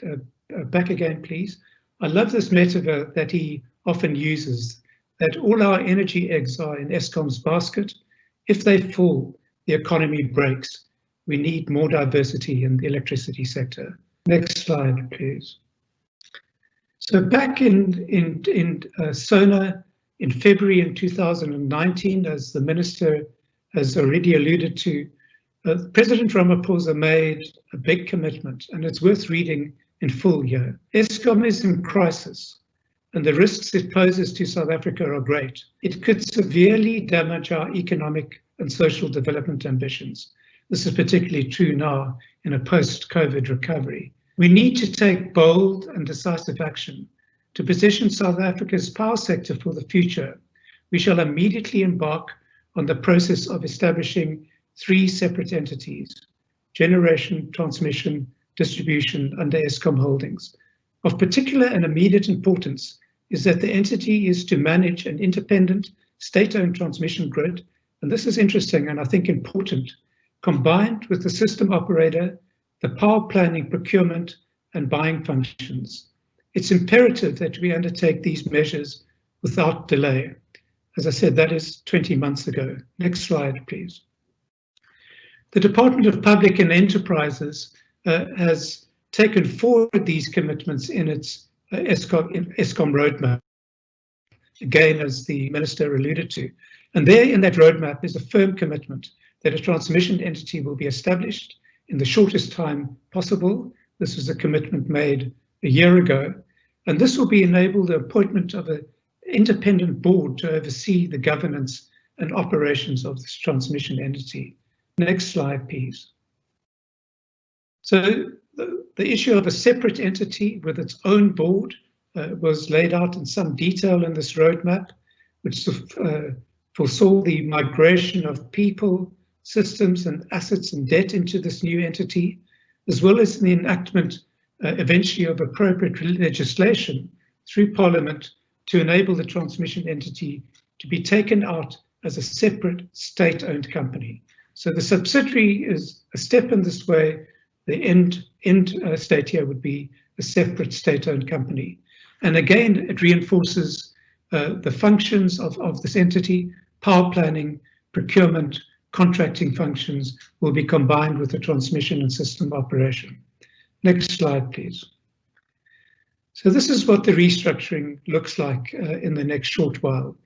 back again, please. I love this metaphor that he often uses, that all our energy eggs are in Eskom's basket. If they fall, the economy breaks. We need more diversity in the electricity sector. Next slide, please. So back in SONA in February in 2019, as the minister has already alluded to, President Ramaphosa made a big commitment, and it's worth reading in full here. Eskom is in crisis, and the risks it poses to South Africa are great. It could severely damage our economic and social development ambitions. This is particularly true now in a post-COVID recovery. We need to take bold and decisive action to position South Africa's power sector for the future, we shall immediately embark on the process of establishing 3 separate entities: generation, transmission, distribution under Eskom Holdings. Of particular and immediate importance is that the entity is to manage an independent state-owned transmission grid, and this is interesting and I think important, combined with the system operator, the power planning, procurement and buying functions. It's imperative that we undertake these measures without delay. As I said, that is 20 months ago. Next slide, please. The Department of Public and Enterprises has taken forward these commitments in its Eskom Roadmap, again, as the Minister alluded to. And there in that roadmap is a firm commitment that a transmission entity will be established in the shortest time possible. This was a commitment made a year ago. And this will be enable the appointment of an independent board to oversee the governance and operations of this transmission entity. Next slide, please. So the issue of a separate entity with its own board was laid out in some detail in this roadmap, which foresaw the migration of people, systems and assets and debt into this new entity, as well as the enactment eventually of appropriate legislation through Parliament to enable the transmission entity to be taken out as a separate state-owned company. So the subsidiary is a step in this way. The end state here would be a separate state-owned company. And again, it reinforces the functions of this entity. Power planning, procurement, contracting functions will be combined with the transmission and system operation. Next slide, please. So this is what the restructuring looks like in the next short while.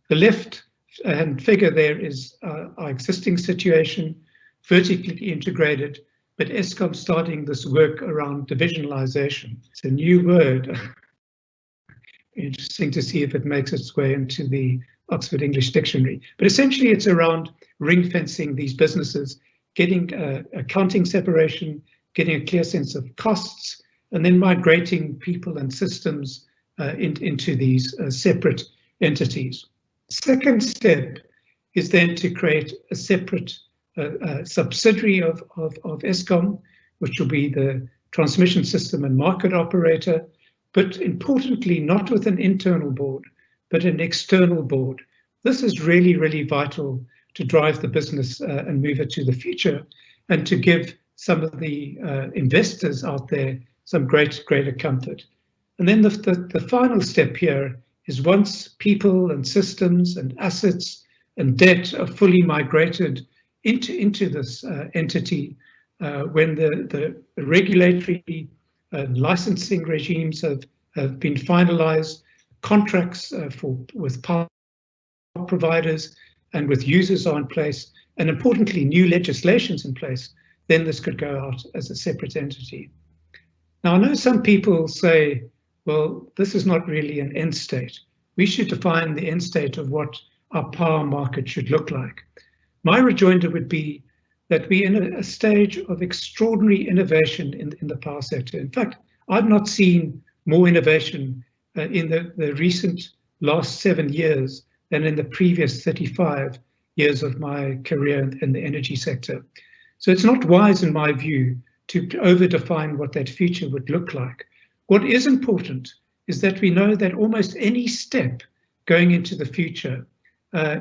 The left-hand figure there is our existing situation, vertically integrated, but Eskom starting this work around divisionalization. It's a new word. Interesting to see if it makes its way into the Oxford English Dictionary. But essentially it's around ring fencing these businesses, getting accounting separation, getting a clear sense of costs, and then migrating people and systems into these separate entities. Second step is then to create a separate subsidiary of Eskom, which will be the transmission system and market operator, but importantly, not with an internal board, but an external board. This is really, really vital to drive the business and move it to the future, and to give some of the investors out there some greater comfort. And then the final step here is, once people and systems and assets and debt are fully migrated into this entity, when the regulatory licensing regimes have been finalized, contracts with power providers and with users are in place, and importantly, new legislation's in place, then this could go out as a separate entity. Now, I know some people say, well, this is not really an end state. We should define the end state of what our power market should look like. My rejoinder would be that we're in a stage of extraordinary innovation in the power sector. In fact, I've not seen more innovation in the recent last 7 years than in the previous 35 years of my career in the energy sector. So it's not wise, in my view, to over-define what that future would look like. What is important is that we know that almost any step going into the future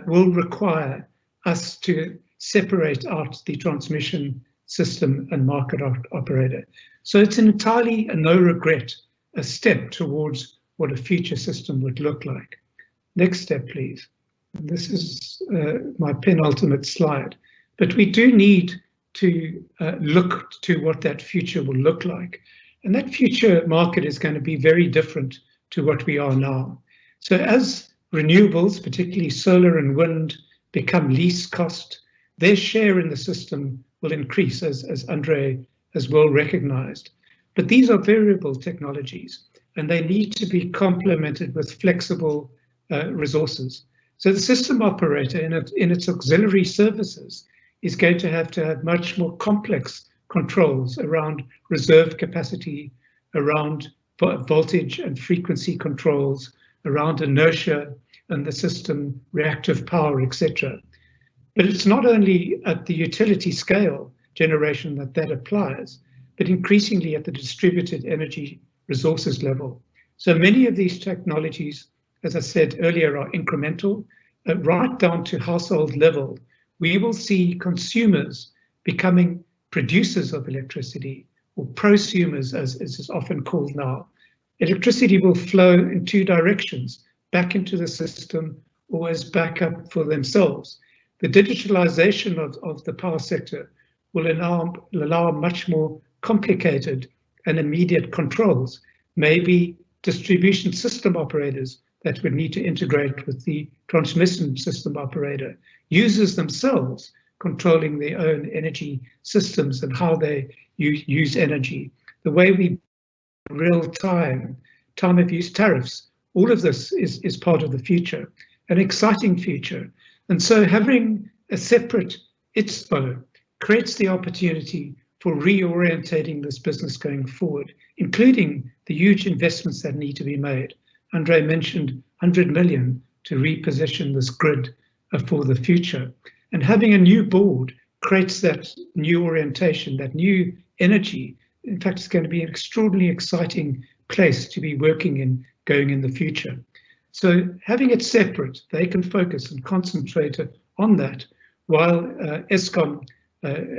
will require us to separate out the transmission system and market operator. So it's entirely a no regret, a step towards what a future system would look like. Next step, please. This is my penultimate slide, but we do need to look to what that future will look like. And that future market is going to be very different to what we are now. So as renewables, particularly solar and wind, become least cost, their share in the system will increase, as Andre has well recognized. But these are variable technologies, and they need to be complemented with flexible resources. So the system operator in its auxiliary services is going to have much more complex controls around reserve capacity, around voltage and frequency controls, around inertia, and the system, reactive power, etc. But it's not only at the utility scale generation that applies, but increasingly at the distributed energy resources level. So many of these technologies, as I said earlier, are incremental, right down to household level. We will see consumers becoming producers of electricity, or prosumers, as is often called now. Electricity will flow in two directions, back into the system or as backup for themselves. The digitalization of the power sector will allow much more complicated and immediate controls, maybe distribution system operators that would need to integrate with the transmission system operator, users themselves controlling their own energy systems and how they use energy, the way we real-time of use tariffs. All of this is part of the future, an exciting future. And so having a separate ITSMO creates the opportunity for reorientating this business going forward, including the huge investments that need to be made. Andre mentioned 100 million to reposition this grid for the future. And having a new board creates that new orientation, that new energy. In fact, it's going to be an extraordinarily exciting place to be working in going in the future. So having it separate, they can focus and concentrate on that, while Eskom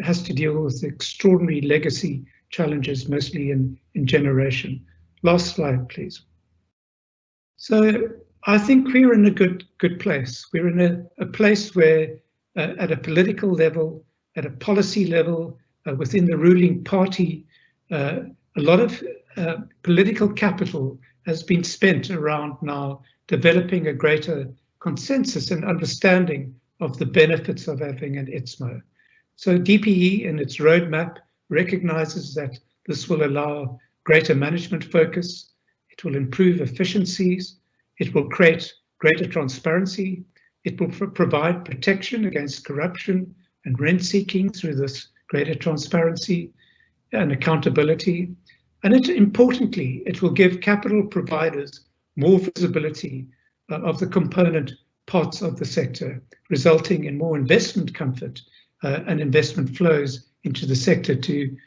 has to deal with extraordinary legacy challenges, mostly in generation. Last slide, please. So I think we're in a good place. We're in a place where at a political level, at a policy level, within the ruling party, a lot of political capital has been spent around now developing a greater consensus and understanding of the benefits of having an ITSMO. So DPE in its roadmap recognizes that this will allow greater management focus, it will improve efficiencies, it will create greater transparency, it will provide protection against corruption and rent seeking through this greater transparency and accountability. And importantly, it will give capital providers more visibility of the component parts of the sector, resulting in more investment comfort and investment flows into the sector to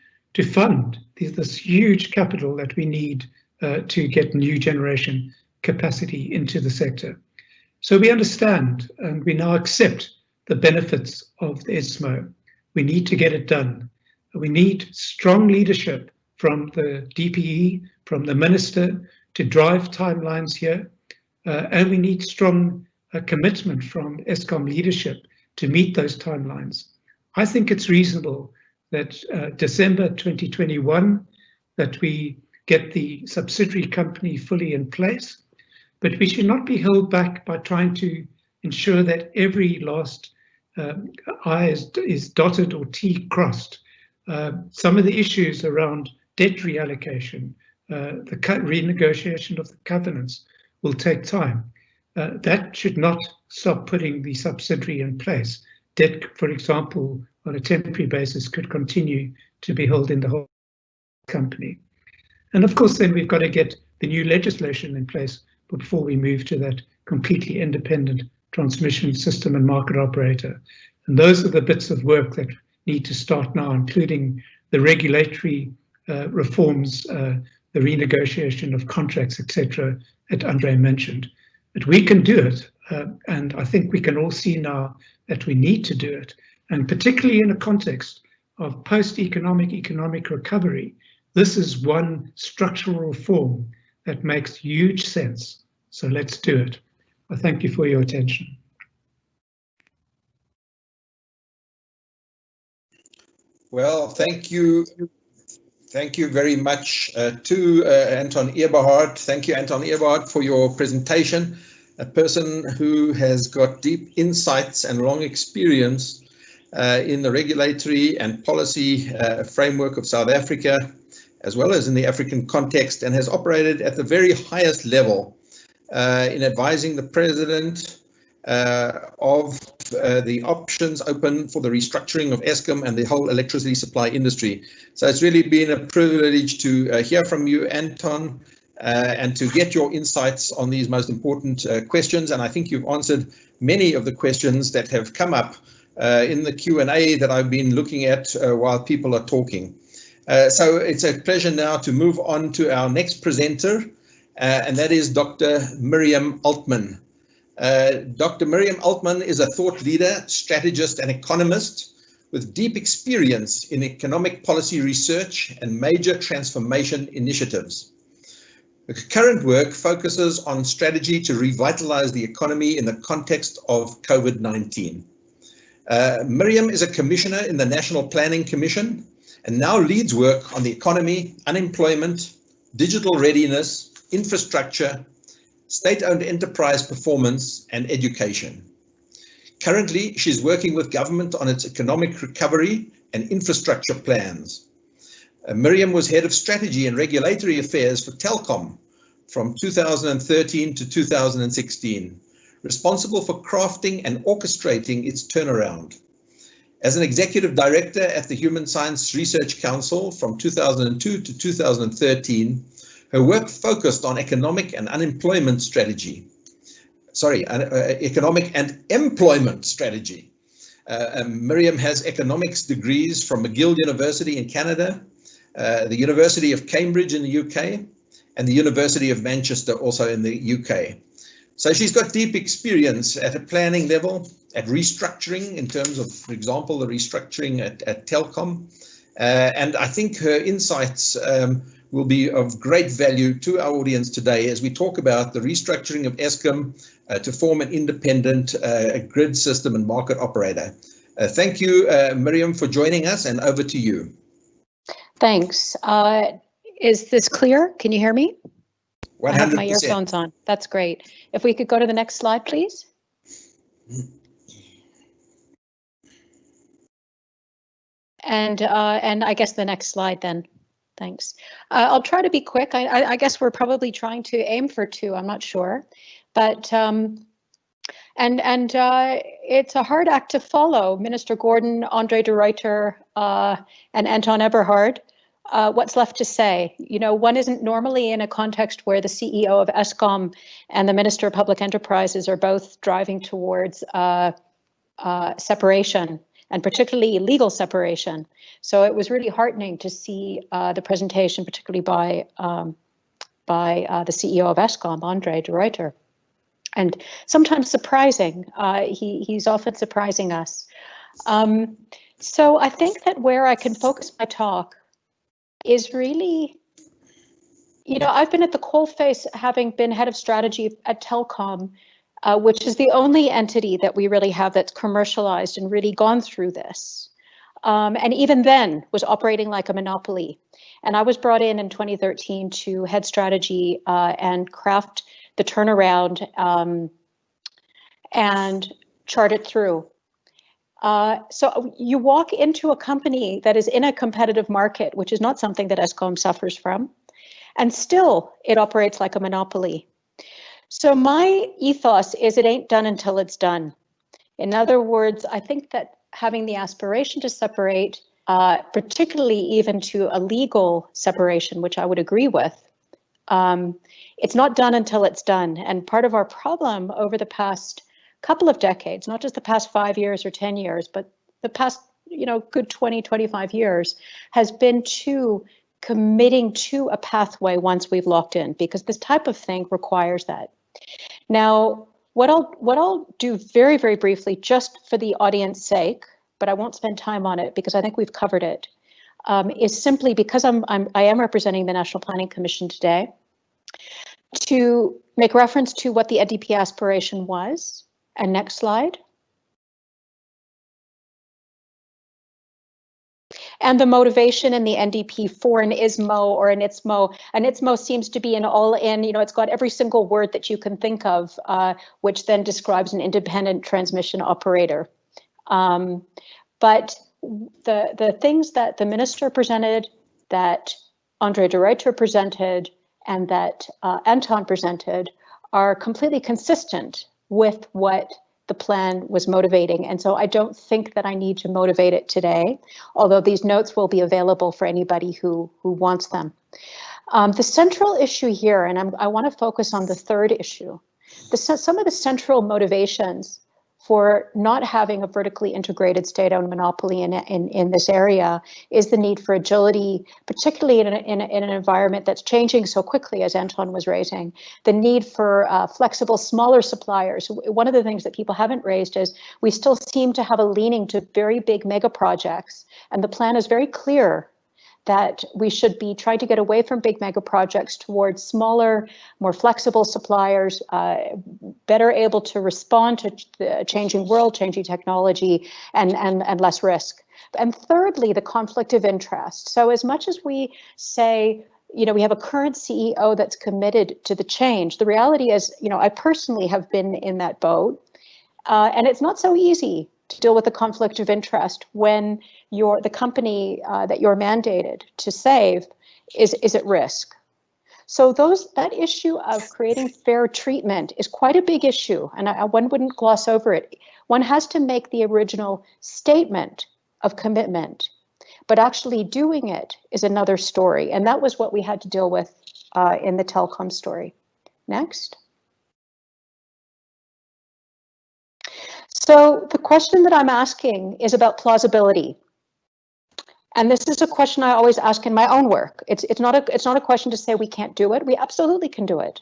fund this huge capital that we need to get new generation capacity into the sector. So we understand and we now accept the benefits of the ITSMO. We need to get it done. We need strong leadership from the DPE, from the minister to drive timelines here. And we need strong commitment from Eskom leadership to meet those timelines. I think it's reasonable that December 2021, that we get the subsidiary company fully in place, but we should not be held back by trying to ensure that every last I is dotted or T crossed. Some of the issues around debt reallocation, the renegotiation of the covenants will take time. That should not stop putting the subsidiary in place. Debt, for example, on a temporary basis could continue to be held in the whole company. And of course, then we've got to get the new legislation in place before we move to that completely independent transmission system and market operator. And those are the bits of work that need to start now, including the regulatory reforms, the renegotiation of contracts, etc., that Andre mentioned. But we can do it, and I think we can all see now that we need to do it, and particularly in a context of post-economic recovery, this is one structural reform that makes huge sense. So let's do it. I thank you for your attention. Well, thank you. Thank you very much to Anton Eberhard. Thank you, Anton Eberhard, for your presentation. A person who has got deep insights and long experience in the regulatory and policy framework of South Africa, as well as in the African context, and has operated at the very highest level in advising the President of the options open for the restructuring of Eskom and the whole electricity supply industry. So it's really been a privilege to hear from you, Anton, and to get your insights on these most important questions. And I think you've answered many of the questions that have come up in the Q&A that I've been looking at while people are talking. So it's a pleasure now to move on to our next presenter, and that is Dr. Miriam Altman. Dr. Miriam Altman is a thought leader, strategist, and economist with deep experience in economic policy research and major transformation initiatives. Her current work focuses on strategy to revitalize the economy in the context of COVID-19. Miriam is a commissioner in the National Planning Commission and now leads work on the economy, unemployment, digital readiness, infrastructure, state-owned enterprise performance, and education. Currently, she's working with government on its economic recovery and infrastructure plans. Miriam was head of strategy and regulatory affairs for Telkom from 2013 to 2016, responsible for crafting and orchestrating its turnaround. As an executive director at the Human Science Research Council from 2002 to 2013, her work focused on economic and employment strategy. Miriam has economics degrees from McGill University in Canada, the University of Cambridge in the UK, and the University of Manchester also in the UK. So she's got deep experience at a planning level, at restructuring in terms of, for example, the restructuring at Telkom. And I think her insights will be of great value to our audience today as we talk about the restructuring of Eskom to form an independent grid system and market operator. Thank you, Miriam, for joining us, and over to you. Thanks. Is this clear? Can you hear me? 100%. I have my earphones on. That's great. If we could go to the next slide, please. And I guess the next slide then. Thanks. I'll try to be quick. I guess we're probably trying to aim for 2. I'm not sure, but it's a hard act to follow. Minister Gordhan, Andre de Ruyter, and Anton Eberhard. What's left to say? You know, one isn't normally in a context where the CEO of Eskom and the Minister of Public Enterprises are both driving towards separation, and particularly legal separation. So it was really heartening to see the presentation, particularly by the CEO of Eskom, Andre de Ruyter, and sometimes surprising. He's often surprising us. So I think that where I can focus my talk is really, you know, I've been at the coalface having been head of strategy at Telkom, which is the only entity that we really have that's commercialized and really gone through this. And even then was operating like a monopoly. And I was brought in 2013 to head strategy and craft the turnaround and chart it through. So you walk into a company that is in a competitive market, which is not something that Eskom suffers from, and still it operates like a monopoly. So my ethos is it ain't done until it's done. In other words, I think that having the aspiration to separate, particularly even to a legal separation, which I would agree with, it's not done until it's done. And part of our problem over the past couple of decades, not just the past 5 years or 10 years, but the past, you know, good 20, 25 years, has been to committing to a pathway once we've locked in, because this type of thing requires that. Now, what I'll do very, very briefly, just for the audience sake, but I won't spend time on it because I think we've covered it, is simply because I am representing the National Planning Commission today, to make reference to what the NDP aspiration was. And next slide. And the motivation in the NDP for an ITSMO or an ITSMO. An ITSMO seems to be an all-in, you know, it's got every single word that you can think of, which then describes an independent transmission operator. But the things that the minister presented, that Andre de Ruyter presented, and that Anton presented are completely consistent with what the plan was motivating. And so I don't think that I need to motivate it today, although these notes will be available for anybody who wants them. The central issue here, and I want to focus on the third issue, some of the central motivations for not having a vertically integrated state-owned monopoly in this area is the need for agility, particularly in an environment that's changing so quickly, as Anton was raising. The need for flexible, smaller suppliers. One of the things that people haven't raised is we still seem to have a leaning to very big mega projects, and the plan is very clear that we should be trying to get away from big mega projects towards smaller, more flexible suppliers, better able to respond to the changing world, changing technology, and less risk. And thirdly, the conflict of interest. So as much as we say, you know, we have a current CEO that's committed to the change, the reality is, you know, I personally have been in that boat, and it's not so easy to deal with the conflict of interest when the company that you're mandated to save is at risk. So that issue of creating fair treatment is quite a big issue, and one wouldn't gloss over it. One has to make the original statement of commitment, but actually doing it is another story, and that was what we had to deal with in the telecom story. Next. So the question that I'm asking is about plausibility. And this is a question I always ask in my own work. It's not a question to say we can't do it. We absolutely can do it.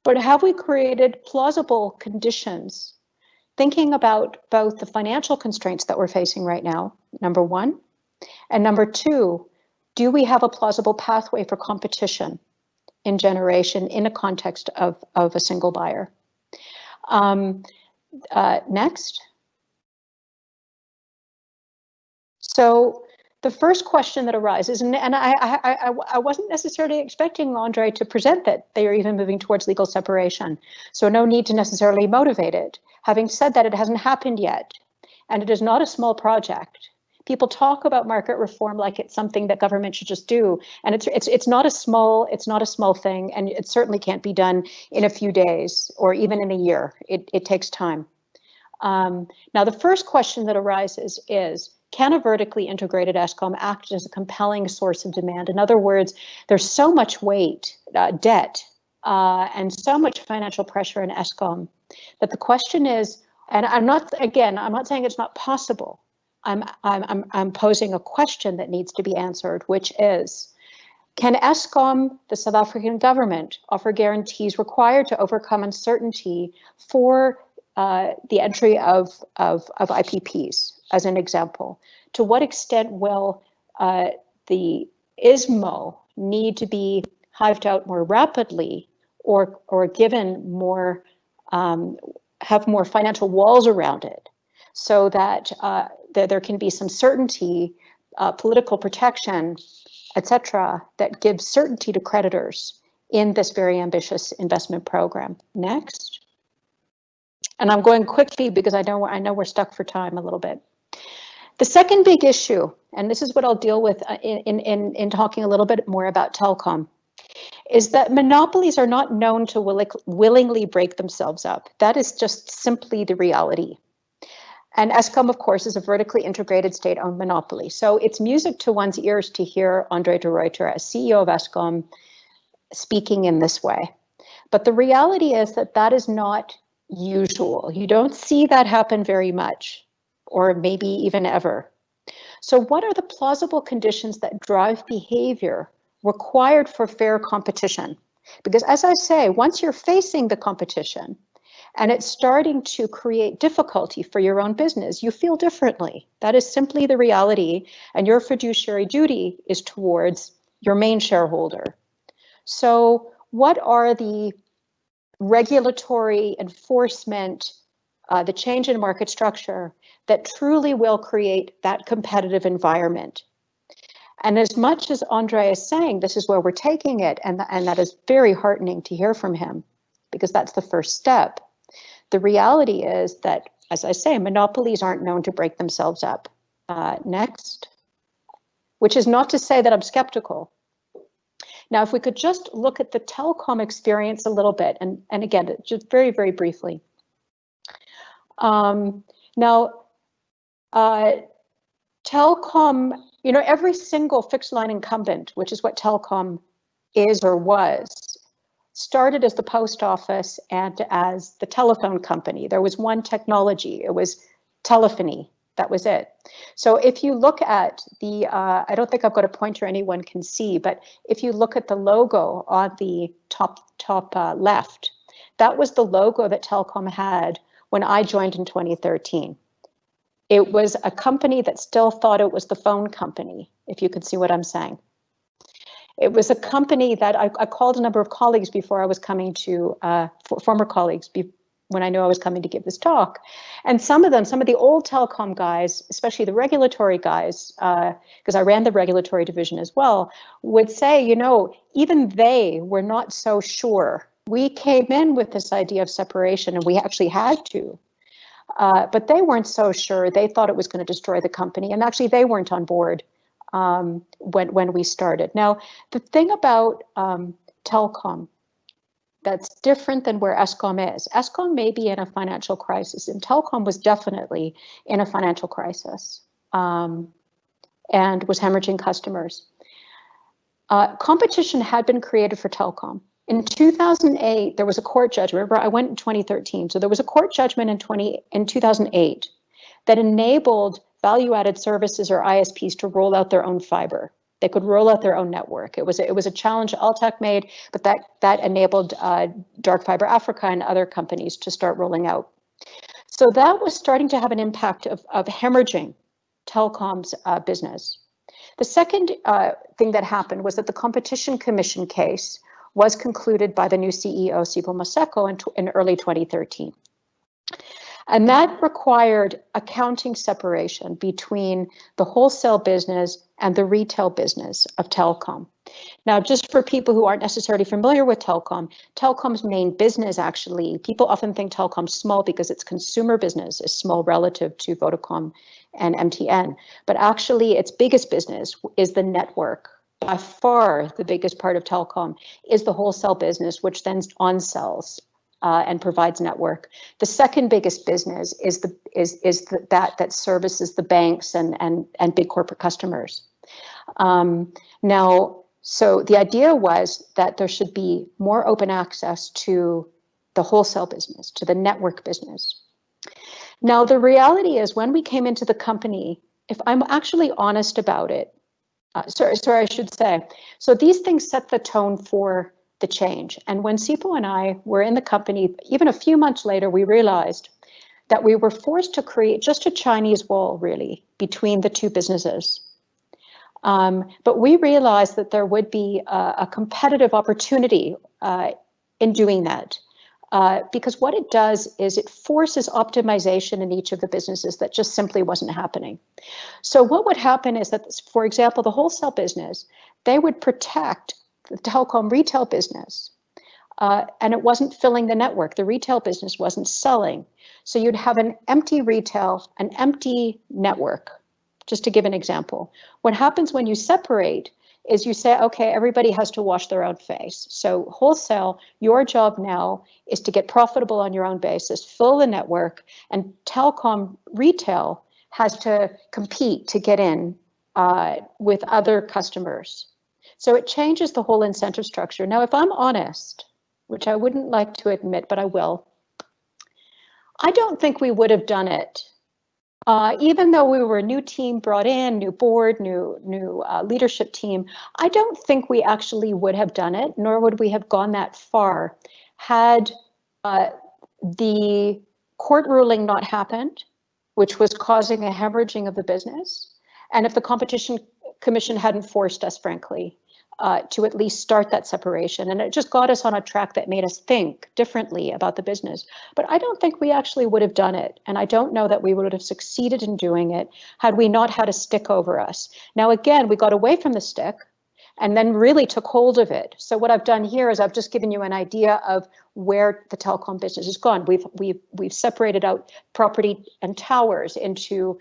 But have we created plausible conditions, thinking about both the financial constraints that we're facing right now, number one, and number two, do we have a plausible pathway for competition in generation in a context of a single buyer? Next. So the first question that arises, and I wasn't necessarily expecting Andre to present that they are even moving towards legal separation, so no need to necessarily motivate it. Having said that, it hasn't happened yet, and it is not a small project. People talk about market reform like it's something that government should just do, and it's not a small thing, and it certainly can't be done in a few days or even in a year. It takes time. Now, the first question that arises is, can a vertically integrated Eskom act as a compelling source of demand? In other words, there's so much weight, debt, and so much financial pressure in Eskom that the question is, and I'm not saying it's not possible. I'm posing a question that needs to be answered, which is, can Eskom, the South African government, offer guarantees required to overcome uncertainty for the entry of IPPs, as an example? To what extent will the ITSMO need to be hived out more rapidly, or given more, have more financial walls around it, so that there can be some certainty, political protection, etc., that gives certainty to creditors in this very ambitious investment program? Next. And I'm going quickly because I know we're stuck for time a little bit. The second big issue, and this is what I'll deal with in talking a little bit more about telecom, is that monopolies are not known to willingly break themselves up. That is just simply the reality. And Eskom, of course, is a vertically integrated state-owned monopoly. So it's music to one's ears to hear Andre de Ruyter, as CEO of Eskom, speaking in this way. But the reality is that is not usual. You don't see that happen very much, or maybe even ever. So what are the plausible conditions that drive behavior required for fair competition? Because as I say, once you're facing the competition and it's starting to create difficulty for your own business, you feel differently. That is simply the reality, and your fiduciary duty is towards your main shareholder. So what are the regulatory enforcement, the change in market structure that truly will create that competitive environment? And as much as Andre is saying this is where we're taking it, and that is very heartening to hear from him, because that's the first step. The reality is that, as I say, monopolies aren't known to break themselves up. Next. Which is not to say that I'm skeptical. Now, if we could just look at the telecom experience a little bit, and again, just very, very briefly. Now, telecom You know, every single fixed line incumbent, which is what telecom is or was, started as the post office and as the telephone company. There was one technology, it was telephony, that was it. So if you look at the, I don't think I've got a pointer anyone can see, but if you look at the logo on the top left, that was the logo that telecom had when I joined in 2013. It was a company that still thought it was the phone company, if you could see what I'm saying. It was a company that I called a number of colleagues before I was coming to, former colleagues, when I knew I was coming to give this talk. And some of the old telecom guys, especially the regulatory guys, because I ran the regulatory division as well, would say, you know, even they were not so sure. We came in with this idea of separation and we actually had to. But they weren't so sure. They thought it was going to destroy the company. And actually, they weren't on board when we started. Now, the thing about telecom that's different than where Eskom is. Eskom may be in a financial crisis, and telecom was definitely in a financial crisis and was hemorrhaging customers. Competition had been created for telecom. In 2008, there was a court judgment. Remember, I went in 2013. So there was a court judgment in 2008 that enabled value-added services or ISPs to roll out their own fiber. They could roll out their own network. It was a challenge Altec made, but that enabled Dark Fiber Africa and other companies to start rolling out. So that was starting to have an impact of hemorrhaging telecom's business. The second thing that happened was that the Competition Commission case was concluded by the new CEO, Sipho Maseko, in early 2013. And that required accounting separation between the wholesale business and the retail business of telecom. Now, just for people who aren't necessarily familiar with telecom, telecom's main business actually, people often think telecom's small because its consumer business is small relative to Vodacom and MTN. But actually, its biggest business is the network. By far, the biggest part of telecom is the wholesale business, which then on-sells and provides network. The second biggest business is that services the banks and big corporate customers. Now, so the idea was that there should be more open access to the wholesale business, to the network business. Now, the reality is when we came into the company, if I'm actually honest about it, sorry, I should say, so these things set the tone for the change. And when Sipho and I were in the company, even a few months later, we realized that we were forced to create just a Chinese wall, really, between the two businesses. But we realized that there would be a competitive opportunity in doing that. Because what it does is it forces optimization in each of the businesses that just simply wasn't happening. So what would happen is that, for example, the wholesale business, they would protect the telecom retail business, and it wasn't filling the network. The retail business wasn't selling. So you'd have an empty retail, an empty network, just to give an example. What happens when you separate is you say, okay, everybody has to wash their own face. So wholesale, your job now is to get profitable on your own basis, fill the network, and telecom retail has to compete to get in with other customers. So it changes the whole incentive structure. Now, if I'm honest, which I wouldn't like to admit, but I will, I don't think we would have done it. Even though we were a new team brought in, new board, new leadership team, I don't think we actually would have done it, nor would we have gone that far had the court ruling not happened, which was causing a hemorrhaging of the business, and if the Competition Commission hadn't forced us, frankly, to at least start that separation. And it just got us on a track that made us think differently about the business. But I don't think we actually would have done it. And I don't know that we would have succeeded in doing it had we not had a stick over us. Now, again, we got away from the stick and then really took hold of it. So what I've done here is I've just given you an idea of where the telecom business has gone. We've separated out property and towers into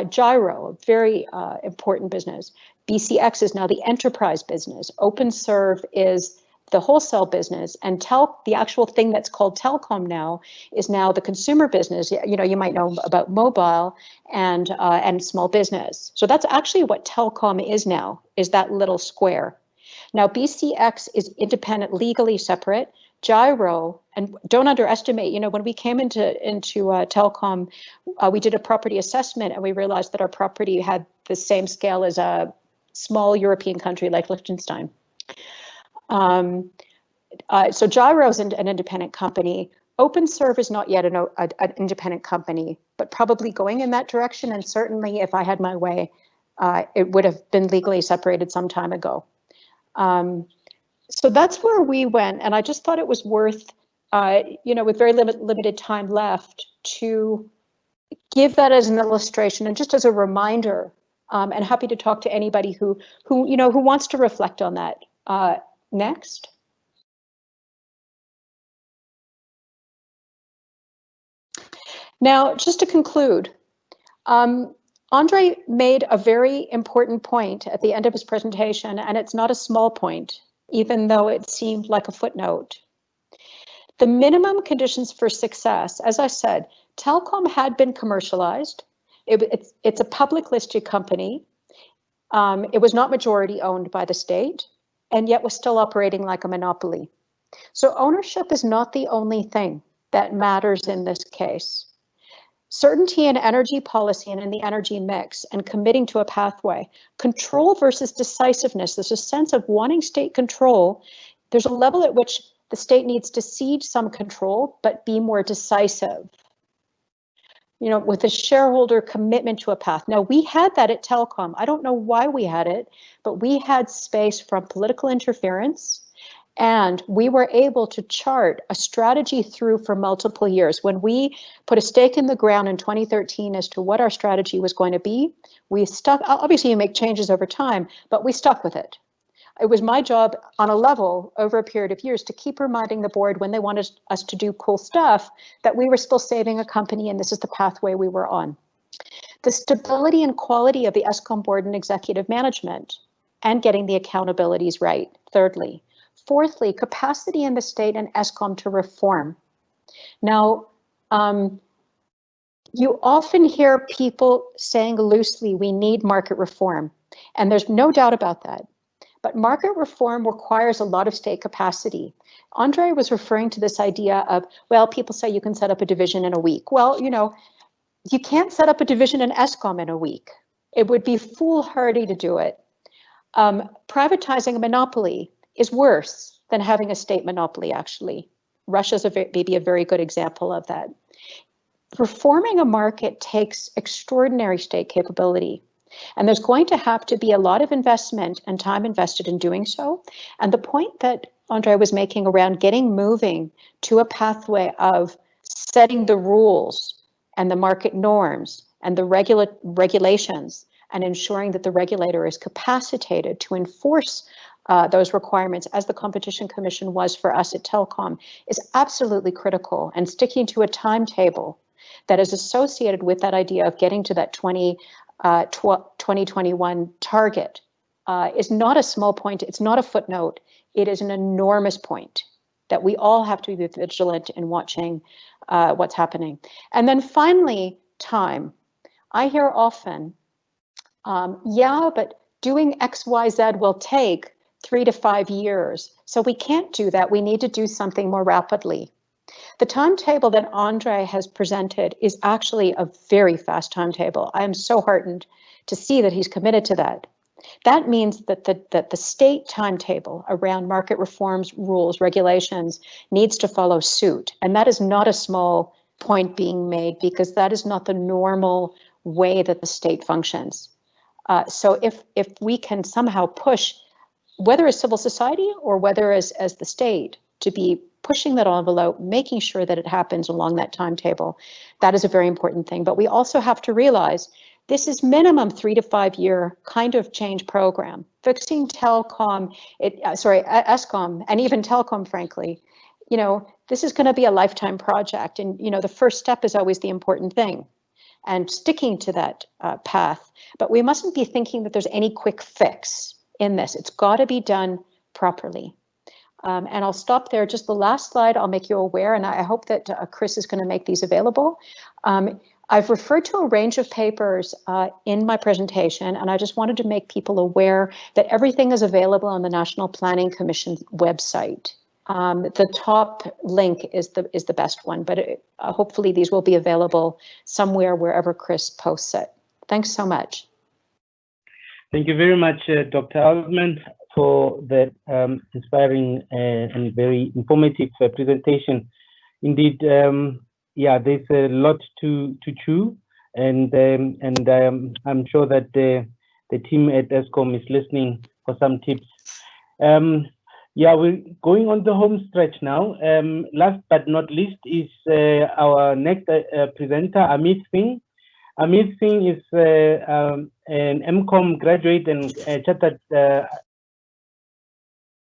Gyro, a very important business. BCX is now the enterprise business. OpenServe is the wholesale business, and the actual thing that's called telecom now is now the consumer business. You might know about mobile and small business. So that's actually what telecom is now, is that little square. Now BCX is independent, legally separate. Gyro, and don't underestimate, when we came into telecom, we did a property assessment and we realized that our property had the same scale as a small European country like Liechtenstein. So Gyro is an independent company. OpenServe is not yet an independent company, but probably going in that direction. And certainly if I had my way, it would have been legally separated some time ago. So that's where we went. And I just thought it was worth, with very limited time left, to give that as an illustration and just as a reminder, and happy to talk to anybody who wants to reflect on that. Next. Now, just to conclude, Andre made a very important point at the end of his presentation, and it's not a small point, even though it seemed like a footnote. The minimum conditions for success, as I said, Telkom had been commercialized. It's a public listed company. It was not majority owned by the state, and yet was still operating like a monopoly. So ownership is not the only thing that matters in this case. Certainty in energy policy and in the energy mix, and committing to a pathway. Control versus decisiveness. There's a sense of wanting state control. There's a level at which the state needs to cede some control, but be more decisive. With a shareholder commitment to a path. Now, we had that at Telkom. I don't know why we had it, but we had space from political interference, and we were able to chart a strategy through for multiple years. When we put a stake in the ground in 2013 as to what our strategy was going to be, we stuck. Obviously, you make changes over time, but we stuck with it. It was my job on a level over a period of years to keep reminding the board when they wanted us to do cool stuff that we were still saving a company and this is the pathway we were on. The stability and quality of the Eskom board and executive management, and getting the accountabilities right, thirdly. Fourthly, capacity in the state and Eskom to reform. Now, you often hear people saying loosely, we need market reform, and there's no doubt about that. But market reform requires a lot of state capacity. Andre was referring to this idea of, well, people say you can set up a division in a week. Well, you can't set up a division in Eskom in a week. It would be foolhardy to do it. Privatizing a monopoly is worse than having a state monopoly, actually. Russia's maybe a very good example of that. Reforming a market takes extraordinary state capability. And there's going to have to be a lot of investment and time invested in doing so. And the point that Andre was making around getting moving to a pathway of setting the rules and the market norms and the regulations and ensuring that the regulator is capacitated to enforce those requirements, as the Competition Commission was for us at Telkom, is absolutely critical. And sticking to a timetable that is associated with that idea of getting to that 2021 target is not a small point. It's not a footnote. It is an enormous point that we all have to be vigilant in watching what's happening. And then finally, time. I hear often, yeah, but doing X, Y, Z will take 3 to 5 years. So we can't do that. We need to do something more rapidly. The timetable that Andre has presented is actually a very fast timetable. I am so heartened to see that he's committed to that. That means that the state timetable around market reforms, rules, regulations needs to follow suit. And that is not a small point being made, because that is not the normal way that the state functions. So if we can somehow push, whether as civil society or whether as the state, to be pushing that envelope, making sure that it happens along that timetable, that is a very important thing. But we also have to realize this is minimum 3 to 5 year kind of change program. Fixing Telkom, Eskom, and even Telkom, frankly, this is going to be a lifetime project. And, the first step is always the important thing, and sticking to that path. But we mustn't be thinking that there's any quick fix in this. It's got to be done properly. And I'll stop there. Just the last slide, I'll make you aware, and I hope that Chris is going to make these available. I've referred to a range of papers in my presentation, and I just wanted to make people aware that everything is available on the National Planning Commission website. The top link is the best one, but hopefully these will be available somewhere wherever Chris posts it. Thanks so much. Thank you very much, Dr. Altman, for that inspiring and very informative presentation. Indeed, yeah, there's a lot to chew, and I'm sure that the team at Eskom is listening for some tips. Yeah, we're going on the home stretch now. Last but not least is our next presenter, Amit Singh. Amit Singh is an MCOM graduate and chartered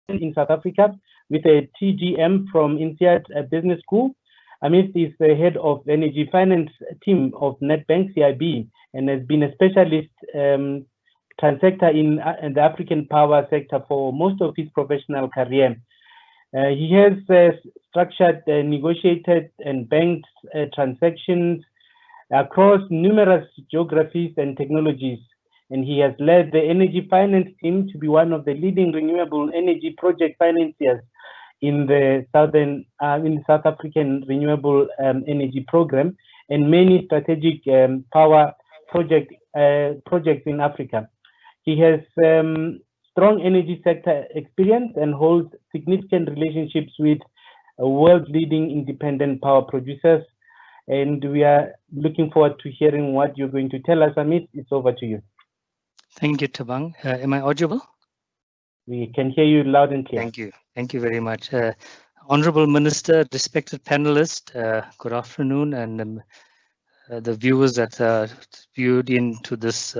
in South Africa with a TGM from INSEAD Business School. Amit is the head of energy finance team of Nedbank CIB and has been a specialist transactor in the African power sector for most of his professional career. He has structured, negotiated and banked transactions across numerous geographies and technologies, and he has led the energy finance team to be one of the leading renewable energy project financiers in the South African renewable energy program and many strategic power projects in Africa. He has strong energy sector experience and holds significant relationships with world-leading independent power producers. And we are looking forward to hearing what you're going to tell us, Amit. It's over to you. Thank you, Thabang. Am I audible? We can hear you loud and clear. Thank you. Thank you very much. Honorable Minister, respected panelists, good afternoon, and the viewers that viewed into this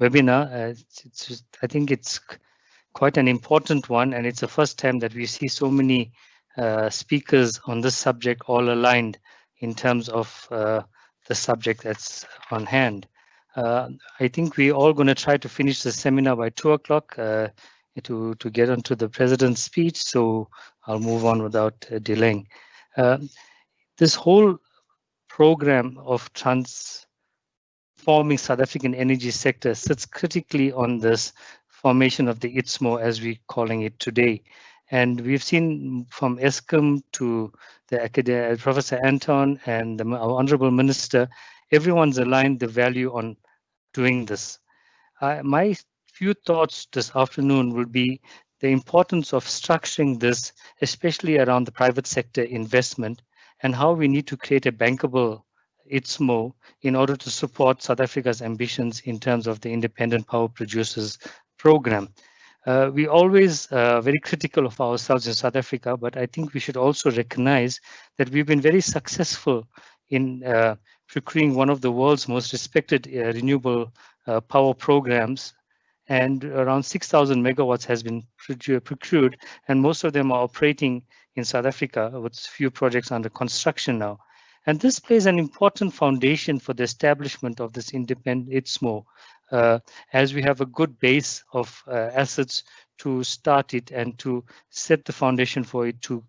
webinar. I think it's quite an important one, and it's the first time that we see so many speakers on this subject all aligned in terms of the subject that's on hand. I think we're all going to try to finish the seminar by 2 o'clock to get onto the President's speech, so I'll move on without delaying. This whole program of transforming South African energy sector sits critically on this formation of the ITSMO, as we're calling it today. And we've seen from Eskom to the Professor Anton and our Honorable Minister, everyone's aligned the value on doing this. My few thoughts this afternoon will be the importance of structuring this, especially around the private sector investment and how we need to create a bankable ITSMO in order to support South Africa's ambitions in terms of the independent power producers program. We always very critical of ourselves in South Africa, but I think we should also recognize that we've been very successful in procuring one of the world's most respected renewable power programs, and around 6,000 megawatts has been procured, and most of them are operating in South Africa with few projects under construction now. And this plays an important foundation for the establishment of this independent ITSMO, as we have a good base of assets to start it and to set the foundation for it to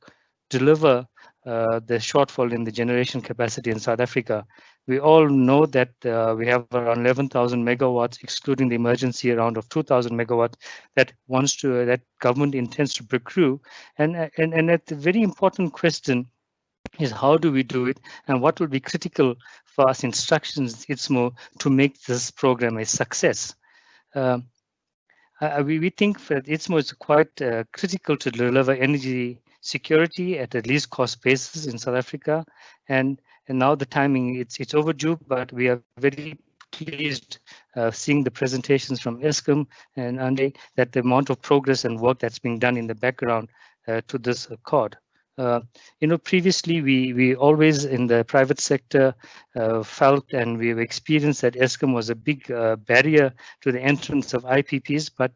deliver the shortfall in the generation capacity in South Africa. We all know that we have around 11,000 megawatts, excluding the emergency round of 2,000 megawatts that government intends to procure. And a very important question is how do we do it, and what will be critical for us instructions ITSMO to make this program a success. We think that ITSMO is quite critical to deliver energy security at a least cost basis in South Africa, and now the timing it's overdue, but we are very pleased seeing the presentations from Eskom and Ande that the amount of progress and work that's being done in the background to this accord. Previously we always in the private sector felt, and we've experienced that Eskom was a big barrier to the entrance of IPPs. But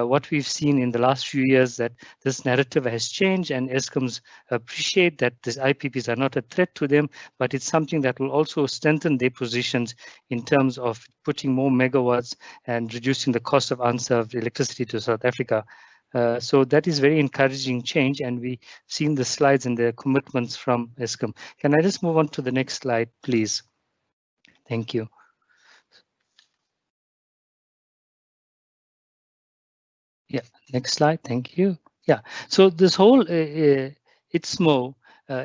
what we've seen in the last few years that this narrative has changed, and Eskom's appreciate that these IPPs are not a threat to them, but it's something that will also strengthen their positions in terms of putting more megawatts and reducing the cost of unserved electricity to South Africa. So that is very encouraging change, and we've seen the slides and the commitments from Eskom. Can I just move on to the next slide, please? Thank you. Yeah, next slide. Thank you. Yeah, so this whole ITSMO,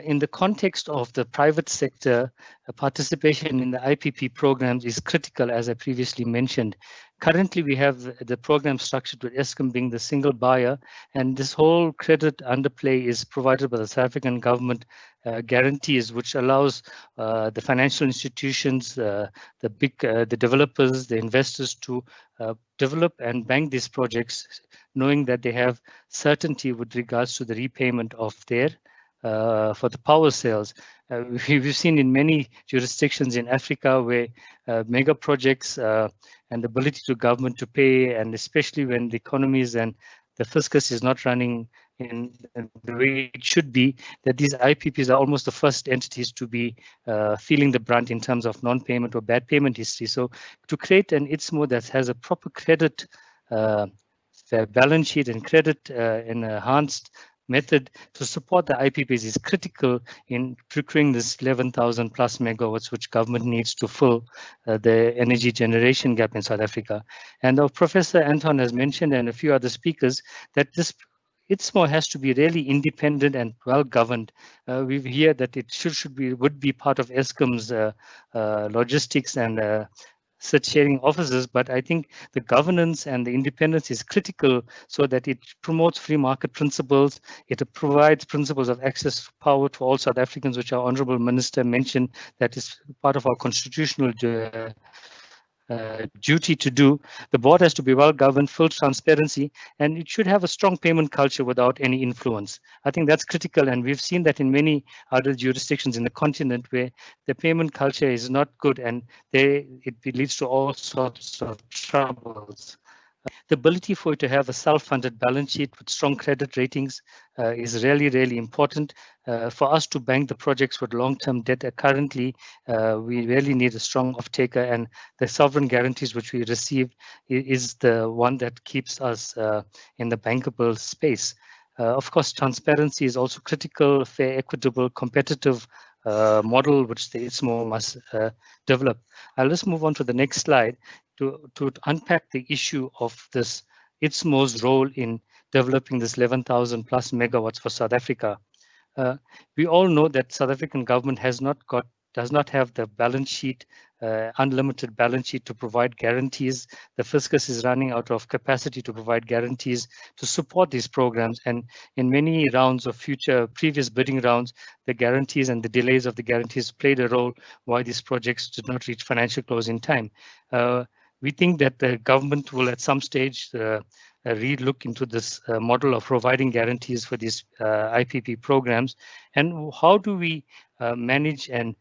in the context of the private sector, participation in the IPP programs is critical, as I previously mentioned. Currently, we have the program structured with Eskom being the single buyer, and this whole credit underplay is provided by the South African government guarantees, which allows the financial institutions, the developers, the investors to develop and bank these projects, knowing that they have certainty with regards to the repayment of their for the power sales. We've seen in many jurisdictions in Africa where mega projects and the ability to government to pay, and especially when the economies and the fiscus is not running in the way it should be, that these IPPs are almost the first entities to be feeling the brunt in terms of non-payment or bad payment history. So to create an ITSMO that has a proper credit balance sheet and credit enhanced method to support the IPPs is critical in procuring this 11,000 plus megawatts, which government needs to fill the energy generation gap in South Africa. And Professor Anton has mentioned, and a few other speakers, that this ITSMO has to be really independent and well governed. We hear that it would be part of Eskom's logistics and sharing offices, but I think the governance and the independence is critical so that it promotes free market principles. It provides principles of access to power to all South Africans, which our Honourable Minister mentioned, that is part of our constitutional duty to do. The board has to be well governed, full transparency, and it should have a strong payment culture without any influence. I think that's critical, and we've seen that in many other jurisdictions in the continent where the payment culture is not good, and it leads to all sorts of troubles. The ability for it to have a self-funded balance sheet with strong credit ratings is really, really important. For us to bank the projects with long-term debt currently, we really need a strong off-taker, and the sovereign guarantees which we received is the one that keeps us in the bankable space. Of course, transparency is also critical, fair, equitable, competitive model which the ITSMO must develop. I'll just move on to the next slide to unpack the issue of this ITSMO's role in developing this 11,000 plus megawatts for South Africa. We all know that South African government does not have the balance sheet, unlimited balance sheet to provide guarantees. The fiscus is running out of capacity to provide guarantees to support these programs. And in many rounds of previous bidding rounds, the guarantees and the delays of the guarantees played a role why these projects did not reach financial close in time. We think that the government will at some stage re-look into this model of providing guarantees for these IPP programs, and how do we manage and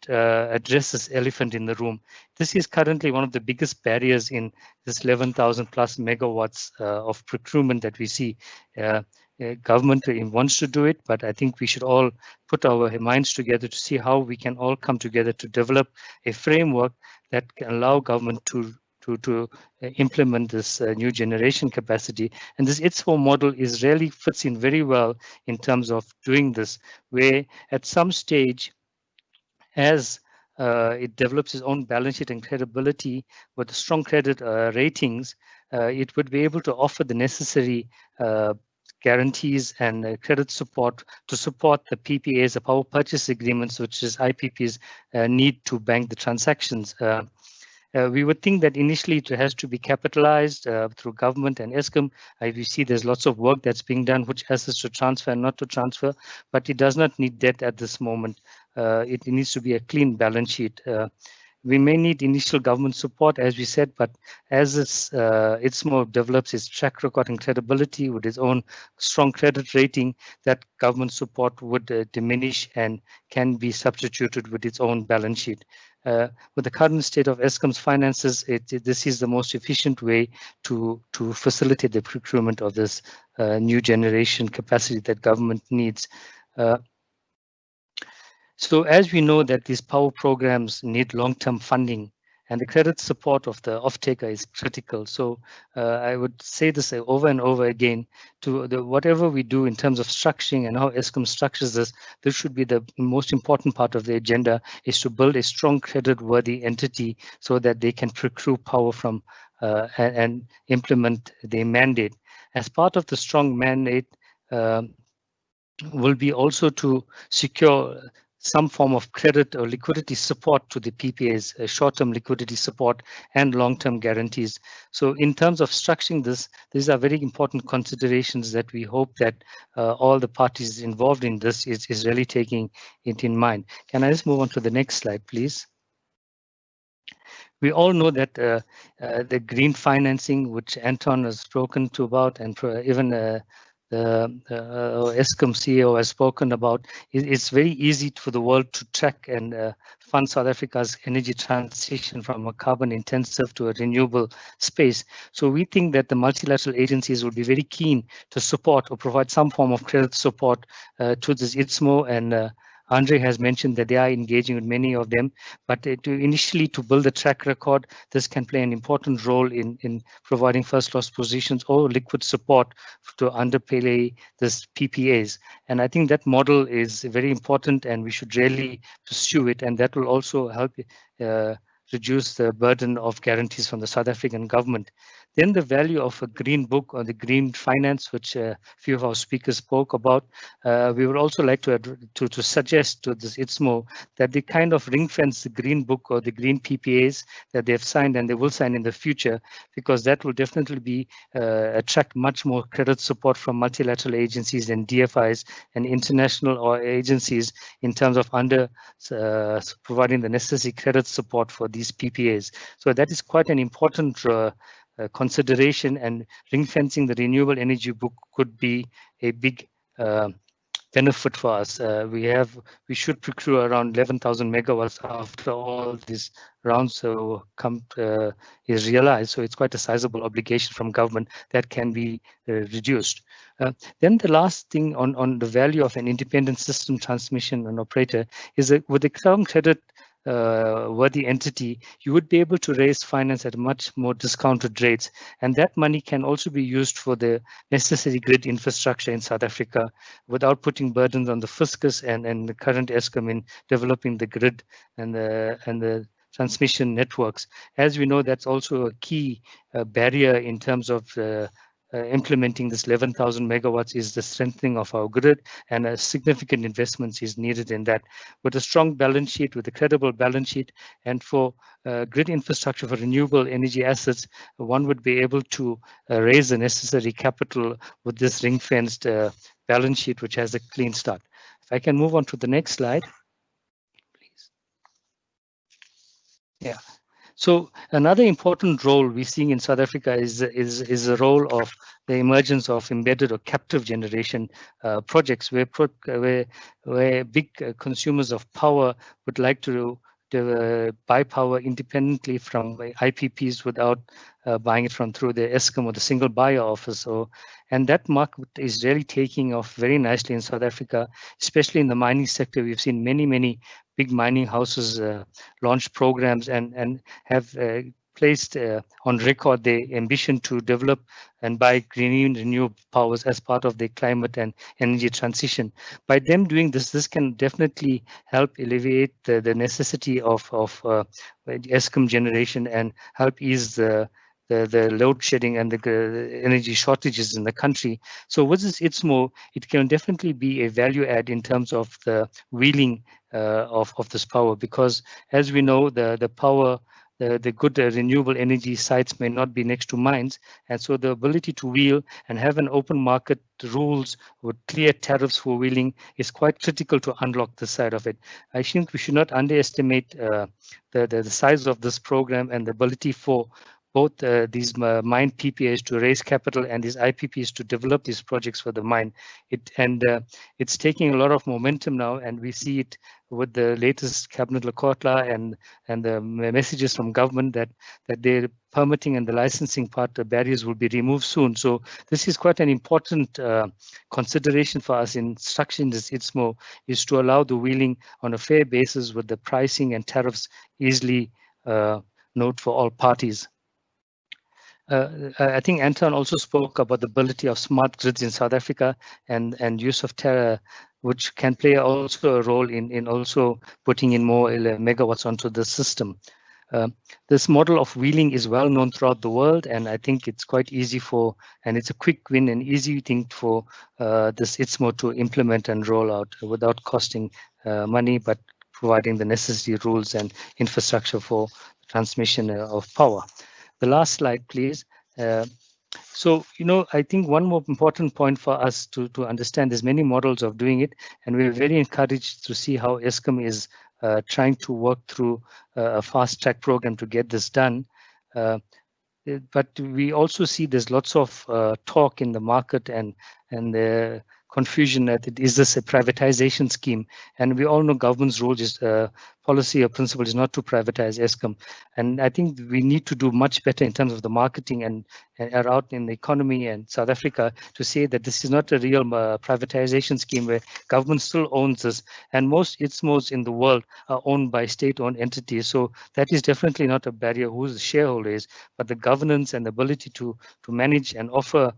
address this elephant in the room. This is currently one of the biggest barriers in this 11,000 plus megawatts of procurement that we see. Government wants to do it, but I think we should all put our minds together to see how we can all come together to develop a framework that can allow government to implement this new generation capacity. And this ITSMO model really fits in very well in terms of doing this, where at some stage, as it develops its own balance sheet and credibility with strong credit ratings, it would be able to offer the necessary guarantees and credit support to support the PPAs, the power purchase agreements, which is IPPs need to bank the transactions. We would think that initially it has to be capitalized through government and Eskom. We see there's lots of work that's being done, which has to transfer and not to transfer, but it does not need debt at this moment. It needs to be a clean balance sheet. We may need initial government support, as we said, but as ITSMO develops its track record and credibility with its own strong credit rating, that government support would diminish and can be substituted with its own balance sheet. With the current state of Eskom's finances, this is the most efficient way to facilitate the procurement of this new generation capacity that government needs. So as we know that these power programs need long-term funding, and the credit support of the off-taker is critical. So I would say this over and over again, to whatever we do in terms of structuring and how Eskom structures this should be the most important part of the agenda, is to build a strong credit-worthy entity so that they can procure power from and implement their mandate. As part of the strong mandate will be also to secure some form of credit or liquidity support to the PPAs, short-term liquidity support and long-term guarantees. So in terms of structuring this, these are very important considerations that we hope that all the parties involved in this is really taking it in mind. Can I just move on to the next slide, please? We all know that the green financing, which Anton has spoken to about, and even the Eskom CEO has spoken about, it's very easy for the world to track and fund South Africa's energy transition from a carbon intensive to a renewable space. So we think that the multilateral agencies will be very keen to support or provide some form of credit support to this ITSMO, and Andre has mentioned that they are engaging with many of them, but initially to build a track record, this can play an important role in providing first loss positions or liquid support to underpay this PPAs. And I think that model is very important and we should really pursue it, and that will also help reduce the burden of guarantees from the South African government. Then the value of a green book or the green finance, which a few of our speakers spoke about, we would also like to suggest to this ITSMO that they kind of ring fence the green book or the green PPAs that they've signed and they will sign in the future, because that will definitely be attract much more credit support from multilateral agencies and DFIs and international or agencies in terms of providing the necessary credit support for these PPAs. So that is quite an important consideration, and ring fencing the renewable energy book could be a big benefit for us. We should procure around 11,000 megawatts after all these rounds is realized. So it's quite a sizable obligation from government that can be reduced. Then the last thing on the value of an independent system transmission and operator is that with the carbon credit worthy entity, you would be able to raise finance at much more discounted rates, and that money can also be used for the necessary grid infrastructure in South Africa without putting burdens on the fiscus and the current Eskom in developing the grid and the transmission networks. As we know, that's also a key barrier in terms of implementing this 11,000 megawatts is the strengthening of our grid, and significant investments is needed in that. With a strong balance sheet, with a credible balance sheet, and for grid infrastructure for renewable energy assets, one would be able to raise the necessary capital with this ring-fenced balance sheet, which has a clean start. If I can move on to the next slide, please. Yeah. So another important role we're seeing in South Africa is the role of the emergence of embedded or captive generation projects, where big consumers of power would like to buy power independently from IPPs without buying it through the Eskom or the single buyer office. And that market is really taking off very nicely in South Africa, especially in the mining sector. We've seen many big mining houses launch programs and have placed on record their ambition to develop and buy green renewable powers as part of their climate and energy transition. By them doing this, this can definitely help alleviate the necessity of Eskom generation and help ease the load shedding and the energy shortages in the country. So with this ITSMO, it can definitely be a value add in terms of the wheeling of this power, because as we know, the power, the good renewable energy sites may not be next to mines, and so the ability to wheel and have an open market rules with clear tariffs for wheeling is quite critical to unlock this side of it. I think we should not underestimate the size of this program and the ability for both these mine PPAs to raise capital and these IPPs to develop these projects for the mine. It's taking a lot of momentum now, and we see it with the latest cabinet Lekotla and the messages from government that the permitting and the licensing part, the barriers will be removed soon. So this is quite an important consideration for us in structuring this ITSMO, is to allow the wheeling on a fair basis with the pricing and tariffs easily note for all parties. I think Anton also spoke about the ability of smart grids in South Africa and use of terror, which can play also a role in also putting in more megawatts onto the system. This model of wheeling is well known throughout the world, and I think it's quite easy and it's a quick win and easy thing for this ITSMO to implement and roll out without costing money, but providing the necessary rules and infrastructure for transmission of power. The last slide, please. So, I think one more important point for us to understand, there's many models of doing it, and we're very encouraged to see how Eskom is trying to work through a fast track program to get this done. But we also see there's lots of talk in the market and confusion that is this a privatization scheme, and we all know government's role is policy or principle is not to privatize Eskom, and I think we need to do much better in terms of the marketing and out in the economy and South Africa to say that this is not a real privatization scheme where government still owns this, and most ITSMOs in the world are owned by state-owned entities, so that is definitely not a barrier who the shareholder is, but the governance and the ability to manage and offer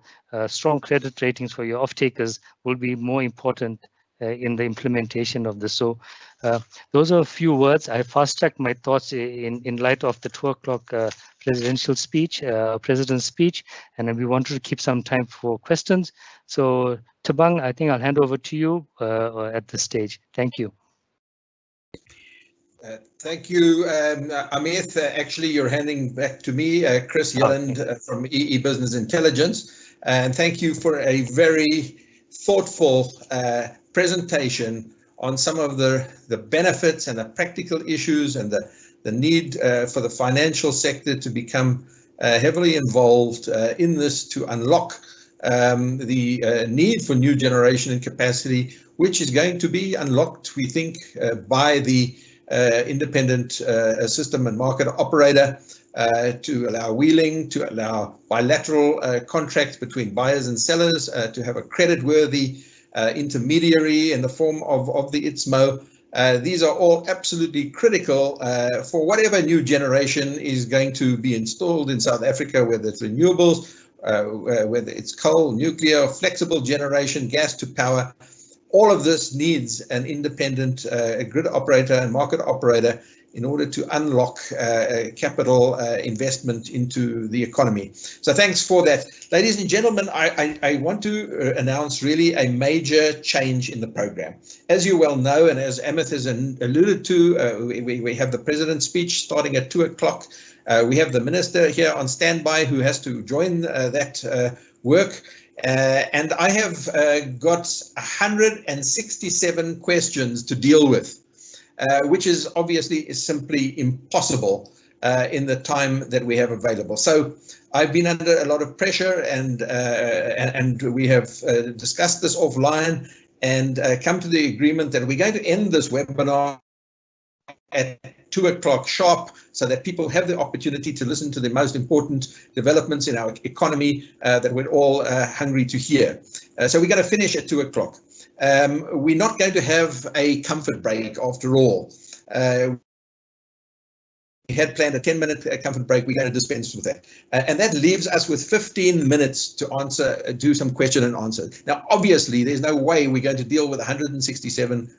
strong credit ratings for your off-takers will be more important in the implementation of this. So those are a few words. I fast-tracked my thoughts in light of the 2 o'clock presidential speech, president's speech, and we wanted to keep some time for questions. So Thabang, I think I'll hand over to you at this stage. Thank you. Thank you, Amit. Actually, you're handing back to me, Chris Yelland from EE Business Intelligence. And thank you for a very thoughtful presentation on some of the benefits and the practical issues and the need for the financial sector to become heavily involved in this to unlock the need for new generation and capacity, which is going to be unlocked, we think, by the independent system and market operator to allow wheeling, to allow bilateral contracts between buyers and sellers, to have a credit-worthy intermediary in the form of the ITSMO. These are all absolutely critical for whatever new generation is going to be installed in South Africa, whether it's renewables, whether it's coal, nuclear, flexible generation, gas to power. All of this needs an independent grid operator and market operator in order to unlock capital investment into the economy. So thanks for that. Ladies and gentlemen, I want to announce really a major change in the program. As you well know, and as Amit has alluded to, we have the president's speech starting at 2 o'clock. We have the minister here on standby who has to join that work. And I have got 167 questions to deal with, which is obviously simply impossible in the time that we have available. So I've been under a lot of pressure, and we have discussed this offline and come to the agreement that we're going to end this webinar at 2 o'clock sharp, so that people have the opportunity to listen to the most important developments in our economy that we're all hungry to hear. So we're going to finish at 2 o'clock. We're not going to have a comfort break after all. We had planned a 10-minute comfort break. We're going to dispense with that. And that leaves us with 15 minutes to do some question and answer. Now, obviously, there's no way we're going to deal with 167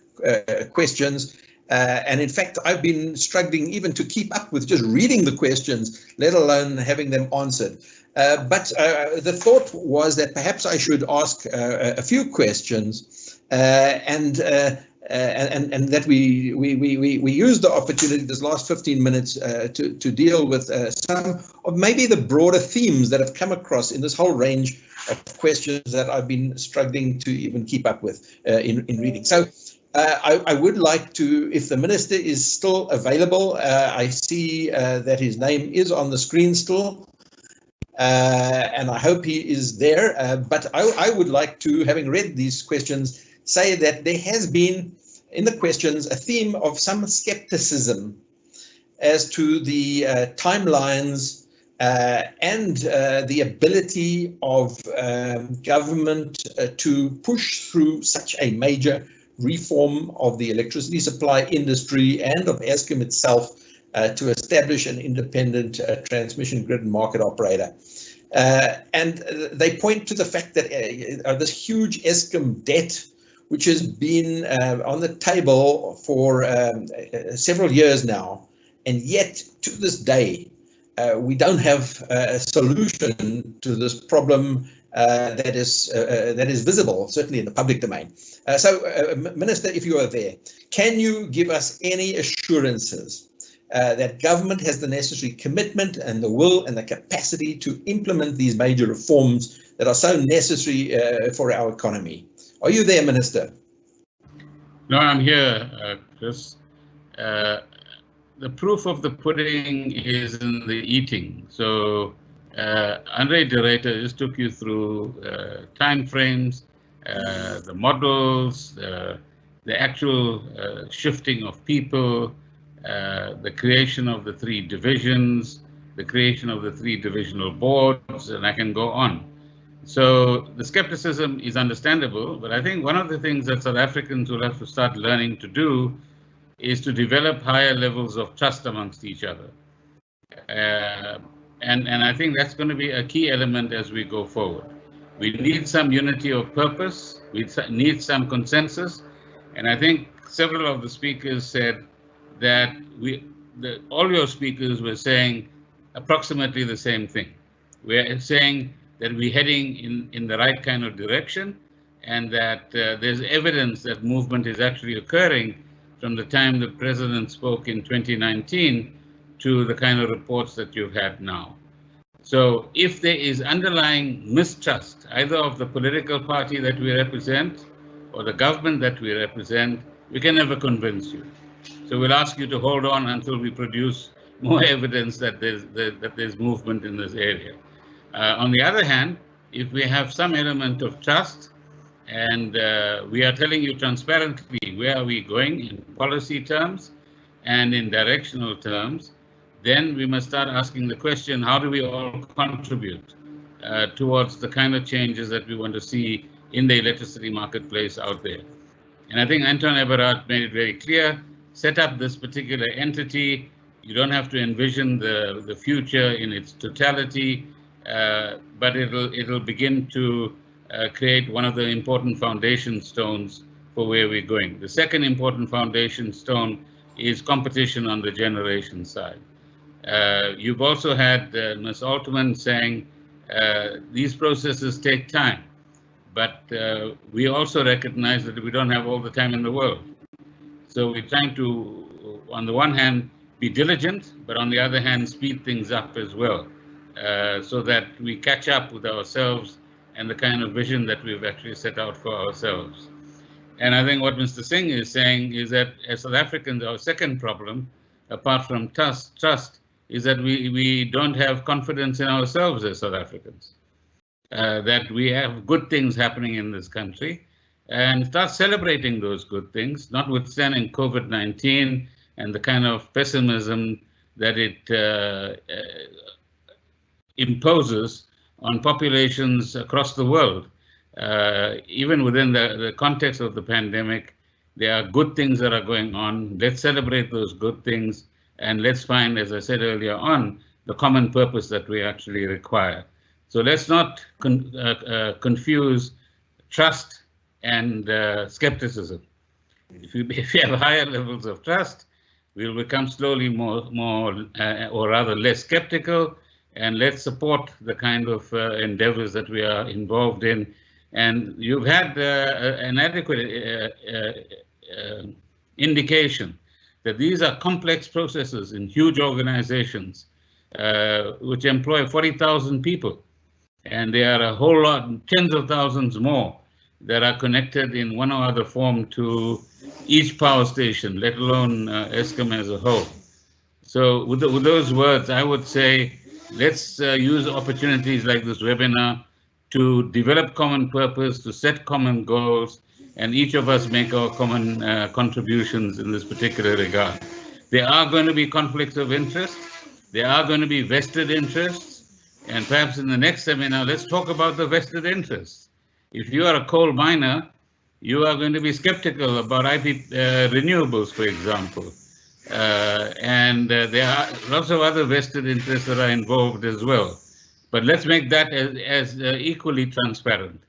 questions. And in fact, I've been struggling even to keep up with just reading the questions, let alone having them answered. But the thought was that perhaps I should ask a few questions and that we use the opportunity this last 15 minutes to deal with some of maybe the broader themes that have come across in this whole range of questions that I've been struggling to even keep up with in reading. So I would like to, if the minister is still available, I see that his name is on the screen still, and I hope he is there. But I would like to, having read these questions, say that there has been in the questions a theme of some skepticism as to the timelines and the ability of government to push through such a major reform of the electricity supply industry and of Eskom itself to establish an independent transmission grid market operator. And they point to the fact that this huge Eskom debt, which has been on the table for several years now, and yet to this day, we don't have a solution to this problem that is visible, certainly in the public domain. Minister, if you are there, can you give us any assurances that government has the necessary commitment and the will and the capacity to implement these major reforms that are so necessary for our economy? Are you there, Minister? No, I'm here, Chris. The proof of the pudding is in the eating. So Andre de Ruyter just took you through time frames, the models, the actual shifting of people, the creation of the 3 divisions, the creation of the 3 divisional boards, and I can go on. So the skepticism is understandable, but I think one of the things that South Africans will have to start learning to do is to develop higher levels of trust amongst each other. And I think that's going to be a key element as we go forward. We need some unity of purpose, we need some consensus, and I think several of the speakers said that all your speakers were saying approximately the same thing. We're saying that we're heading in the right kind of direction, and that there's evidence that movement is actually occurring from the time the president spoke in 2019 to the kind of reports that you've had now. So if there is underlying mistrust, either of the political party that we represent or the government that we represent, we can never convince you. So we'll ask you to hold on until we produce more evidence that there's movement in this area. On the other hand, if we have some element of trust, and we are telling you transparently where are we going in policy terms and in directional terms, then we must start asking the question, how do we all contribute towards the kind of changes that we want to see in the electricity marketplace out there? And I think Anton Eberhard made it very clear, set up this particular entity. You don't have to envision the future in its totality, but it'll begin to create one of the important foundation stones for where we're going. The second important foundation stone is competition on the generation side. You've also had Ms. Altman saying these processes take time, but we also recognize that we don't have all the time in the world. So we're trying to, on the one hand, be diligent, but on the other hand, speed things up as well, so that we catch up with ourselves and the kind of vision that we've actually set out for ourselves. And I think what Mr. Singh is saying is that as South Africans, our second problem, apart from trust, is that we don't have confidence in ourselves as South Africans, that we have good things happening in this country, and start celebrating those good things, notwithstanding COVID-19 and the kind of pessimism that it imposes on populations across the world. Even within the context of the pandemic, there are good things that are going on. Let's celebrate those good things, and let's find, as I said earlier on, the common purpose that we actually require. So let's not confuse trust and skepticism. If you have higher levels of trust, we'll become slowly more or rather less skeptical, and let's support the kind of endeavors that we are involved in. And you've had an adequate indication that these are complex processes in huge organizations which employ 40,000 people, and there are a whole lot, tens of thousands more that are connected in one or other form to each power station, let alone Eskom as a whole. So with those words, I would say, let's use opportunities like this webinar to develop common purpose, to set common goals, and each of us make our common contributions in this particular regard. There are going to be conflicts of interest. There are going to be vested interests. And perhaps in the next seminar, let's talk about the vested interests. If you are a coal miner, you are going to be skeptical about renewables, for example. There are lots of other vested interests that are involved as well. But let's make that as equally transparent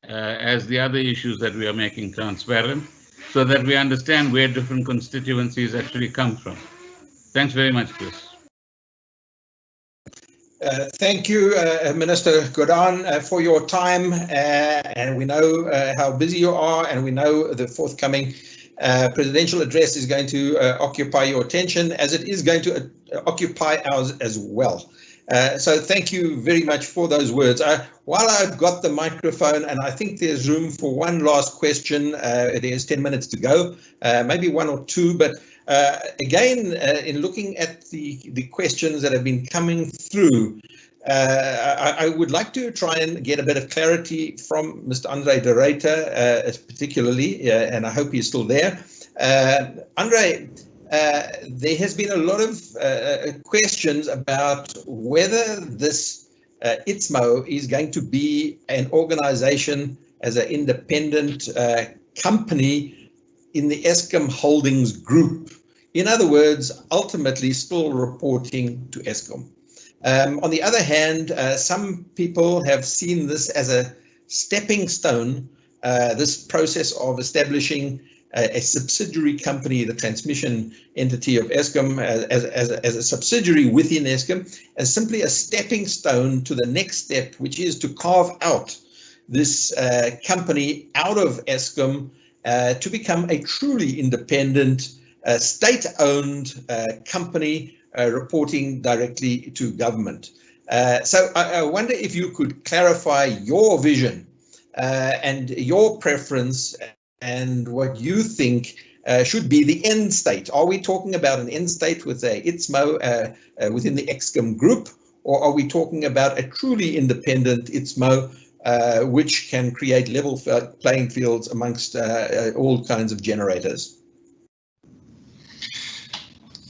as the other issues that we are making transparent, so that we understand where different constituencies actually come from. Thanks very much, Chris. Thank you, Minister Gordhan, for your time. And we know how busy you are, and we know the forthcoming presidential address is going to occupy your attention, as it is going to occupy ours as well. So thank you very much for those words. While I've got the microphone, and I think there's room for one last question, it is 10 minutes to go, maybe one or two, but again, in looking at the questions that have been coming through, I would like to try and get a bit of clarity from Mr. Andre de Ruyter, particularly, and I hope he's still there. Andre, there has been a lot of questions about whether this ITSMO is going to be an organization as an independent company in the Eskom Holdings Group. In other words, ultimately still reporting to Eskom. On the other hand, some people have seen this as a stepping stone, this process of establishing a subsidiary company, the transmission entity of Eskom, as a subsidiary within Eskom, as simply a stepping stone to the next step, which is to carve out this company out of Eskom to become a truly independent, state-owned company reporting directly to government. So I wonder if you could clarify your vision and your preference and what you think should be the end state. Are we talking about an end state with a ITSMO within the Eskom group, or are we talking about a truly independent ITSMO which can create level playing fields amongst all kinds of generators?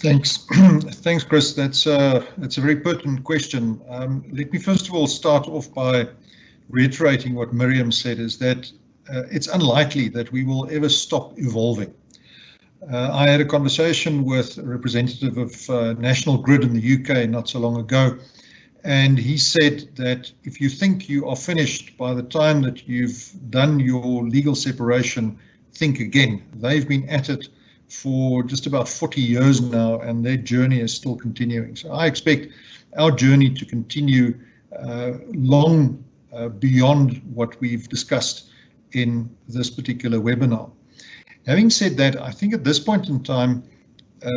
Thanks. Thanks, Chris. That's a very pertinent question. Let me first of all start off by reiterating what Miriam said, is that it's unlikely that we will ever stop evolving. I had a conversation with a representative of National Grid in the UK not so long ago, and he said that if you think you are finished by the time that you've done your legal separation, think again. They've been at it for just about 40 years now, and their journey is still continuing. So I expect our journey to continue long beyond what we've discussed in this particular webinar. Having said that, I think at this point in time,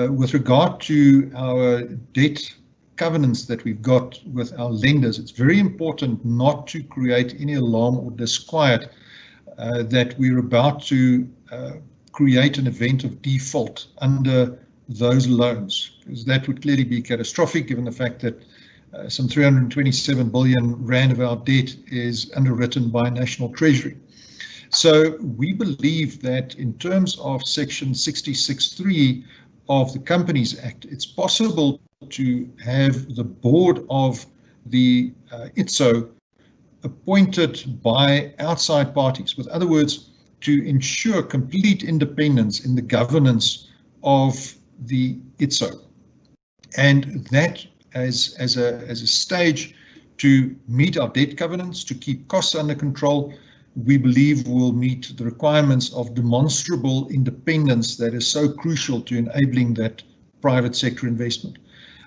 with regard to our debt covenants that we've got with our lenders, it's very important not to create any alarm or disquiet that we're about to create an event of default under those loans, because that would clearly be catastrophic given the fact that some 327 billion rand of our debt is underwritten by National Treasury. So we believe that in terms of section 66.3 of the Companies Act, it's possible to have the board of the ITSO appointed by outside parties. With other words, to ensure complete independence in the governance of the ITSO. And that as a stage to meet our debt covenants, to keep costs under control, we believe will meet the requirements of demonstrable independence that is so crucial to enabling that private sector investment.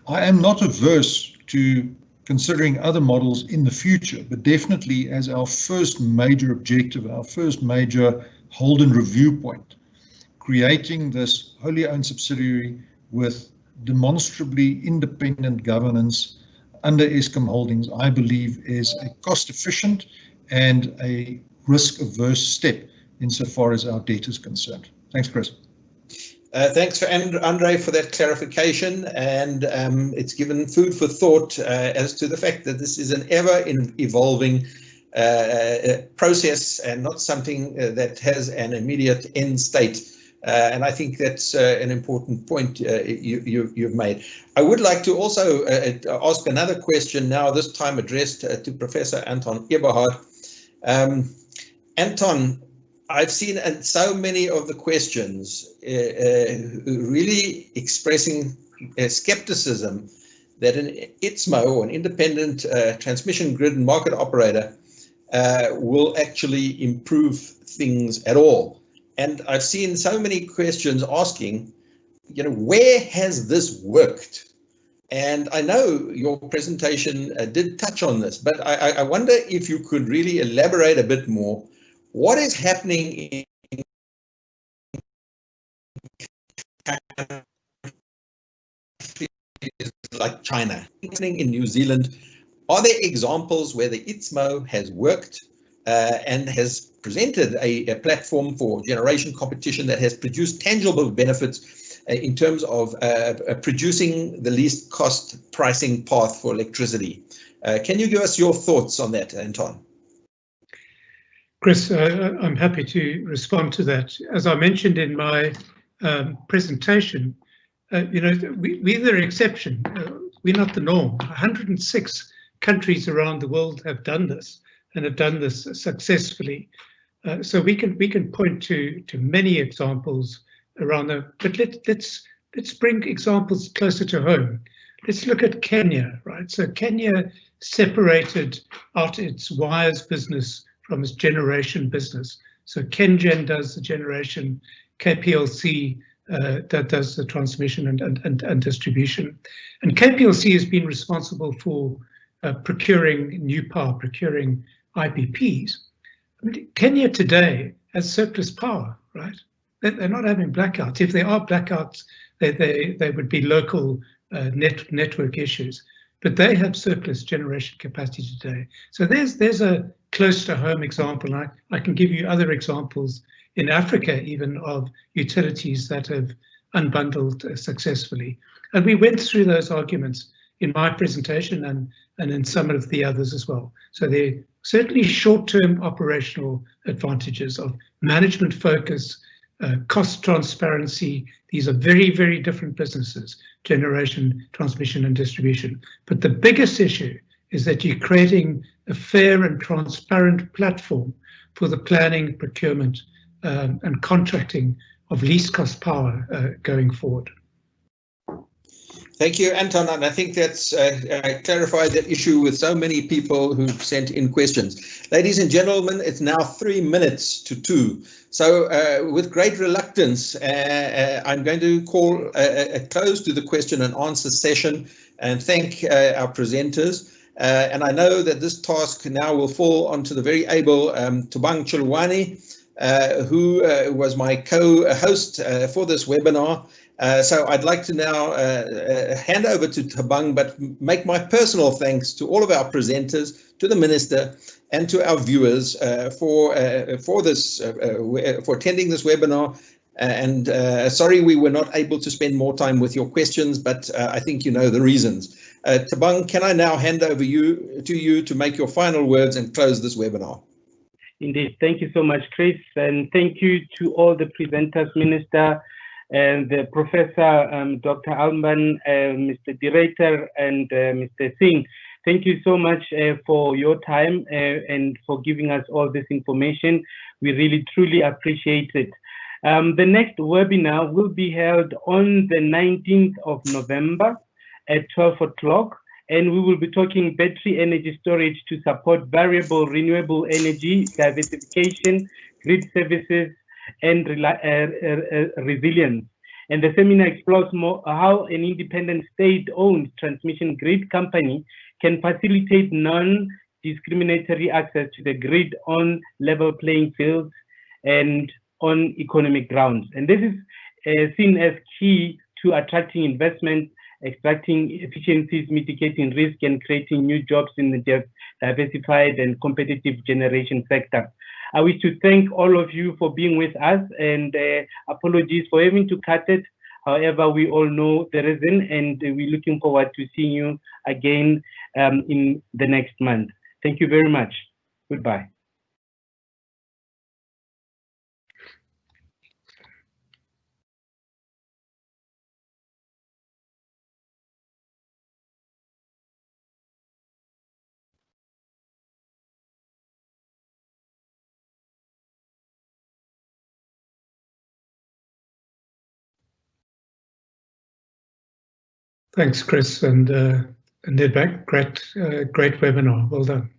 I am not averse to considering other models in the future, but definitely as our first major objective, our first major hold and review point, creating this wholly owned subsidiary with demonstrably independent governance under Eskom Holdings, I believe is a cost efficient and a risk averse step insofar as our debt is concerned. Thanks, Chris. Thanks for Andre for that clarification, and it's given food for thought as to the fact that this is an ever-evolving process and not something that has an immediate end state. And I think that's an important point you've made. I would like to also ask another question now, this time addressed to Professor Anton Eberhard. Anton, I've seen so many of the questions really expressing skepticism that an ITSMO, or an independent transmission grid and market operator, will actually improve things at all. And I've seen so many questions asking, where has this worked? And I know your presentation did touch on this, but I wonder if you could really elaborate a bit more. What is happening in countries like China, happening in New Zealand? Are there examples where the ITSMO has worked and has presented a platform for generation competition that has produced tangible benefits in terms of producing the least cost pricing path for electricity? Can you give us your thoughts on that, Anton? Chris, I'm happy to respond to that. As I mentioned in my presentation, we're the exception. We're not the norm. 106 countries around the world have done this and have done this successfully. So we can point to many examples around them. But let's bring examples closer to home. Let's look at Kenya, right? So Kenya separated out its wires business from its generation business. So KenGen does the generation, KPLC that does the transmission and distribution. And KPLC has been responsible for procuring new power, procuring IPPs. I mean, Kenya today has surplus power, right? They're not having blackouts. If there are blackouts, they would be local network issues. But they have surplus generation capacity today. So there's a close to home example. I can give you other examples in Africa, even of utilities that have unbundled successfully. And we went through those arguments in my presentation and in some of the others as well. So there are certainly short-term operational advantages of management focus, cost transparency. These are very, very different businesses, generation, transmission and distribution. But the biggest issue is that you're creating a fair and transparent platform for the planning, procurement and contracting of least cost power going forward. Thank you, Anton. And I think that's clarified that issue with so many people who've sent in questions. Ladies and gentlemen, it's now 3 minutes to 2. So with great reluctance, I'm going to call a close to the question and answer session and thank our presenters. And I know that this task now will fall onto the very able Thabang Chilwani, who was my co-host for this webinar. So I'd like to now hand over to Thabang, but make my personal thanks to all of our presenters, to the Minister, and to our viewers for attending this webinar. And sorry we were not able to spend more time with your questions, but I think you know the reasons. Thabang, can I now hand over to you to make your final words and close this webinar? Indeed. Thank you so much, Chris. And thank you to all the presenters, Minister, and the Professor, Dr. Alban, Mr. Director, and Mr. Singh. Thank you so much for your time and for giving us all this information. We really, truly appreciate it. The next webinar will be held on the 19th of November at 12 o'clock. And we will be talking battery energy storage to support variable renewable energy, diversification, grid services, and resilience. And the seminar explores more how an independent state-owned transmission grid company can facilitate non-discriminatory access to the grid on level playing fields and on economic grounds. And this is seen as key to attracting investment, extracting efficiencies, mitigating risk, and creating new jobs in the diversified and competitive generation sector. I wish to thank all of you for being with us, and apologies for having to cut it. However, we all know the reason, and we're looking forward to seeing you again in the next month. Thank you very much. Goodbye. Thanks, Chris and Nedbank. Great webinar. Well done.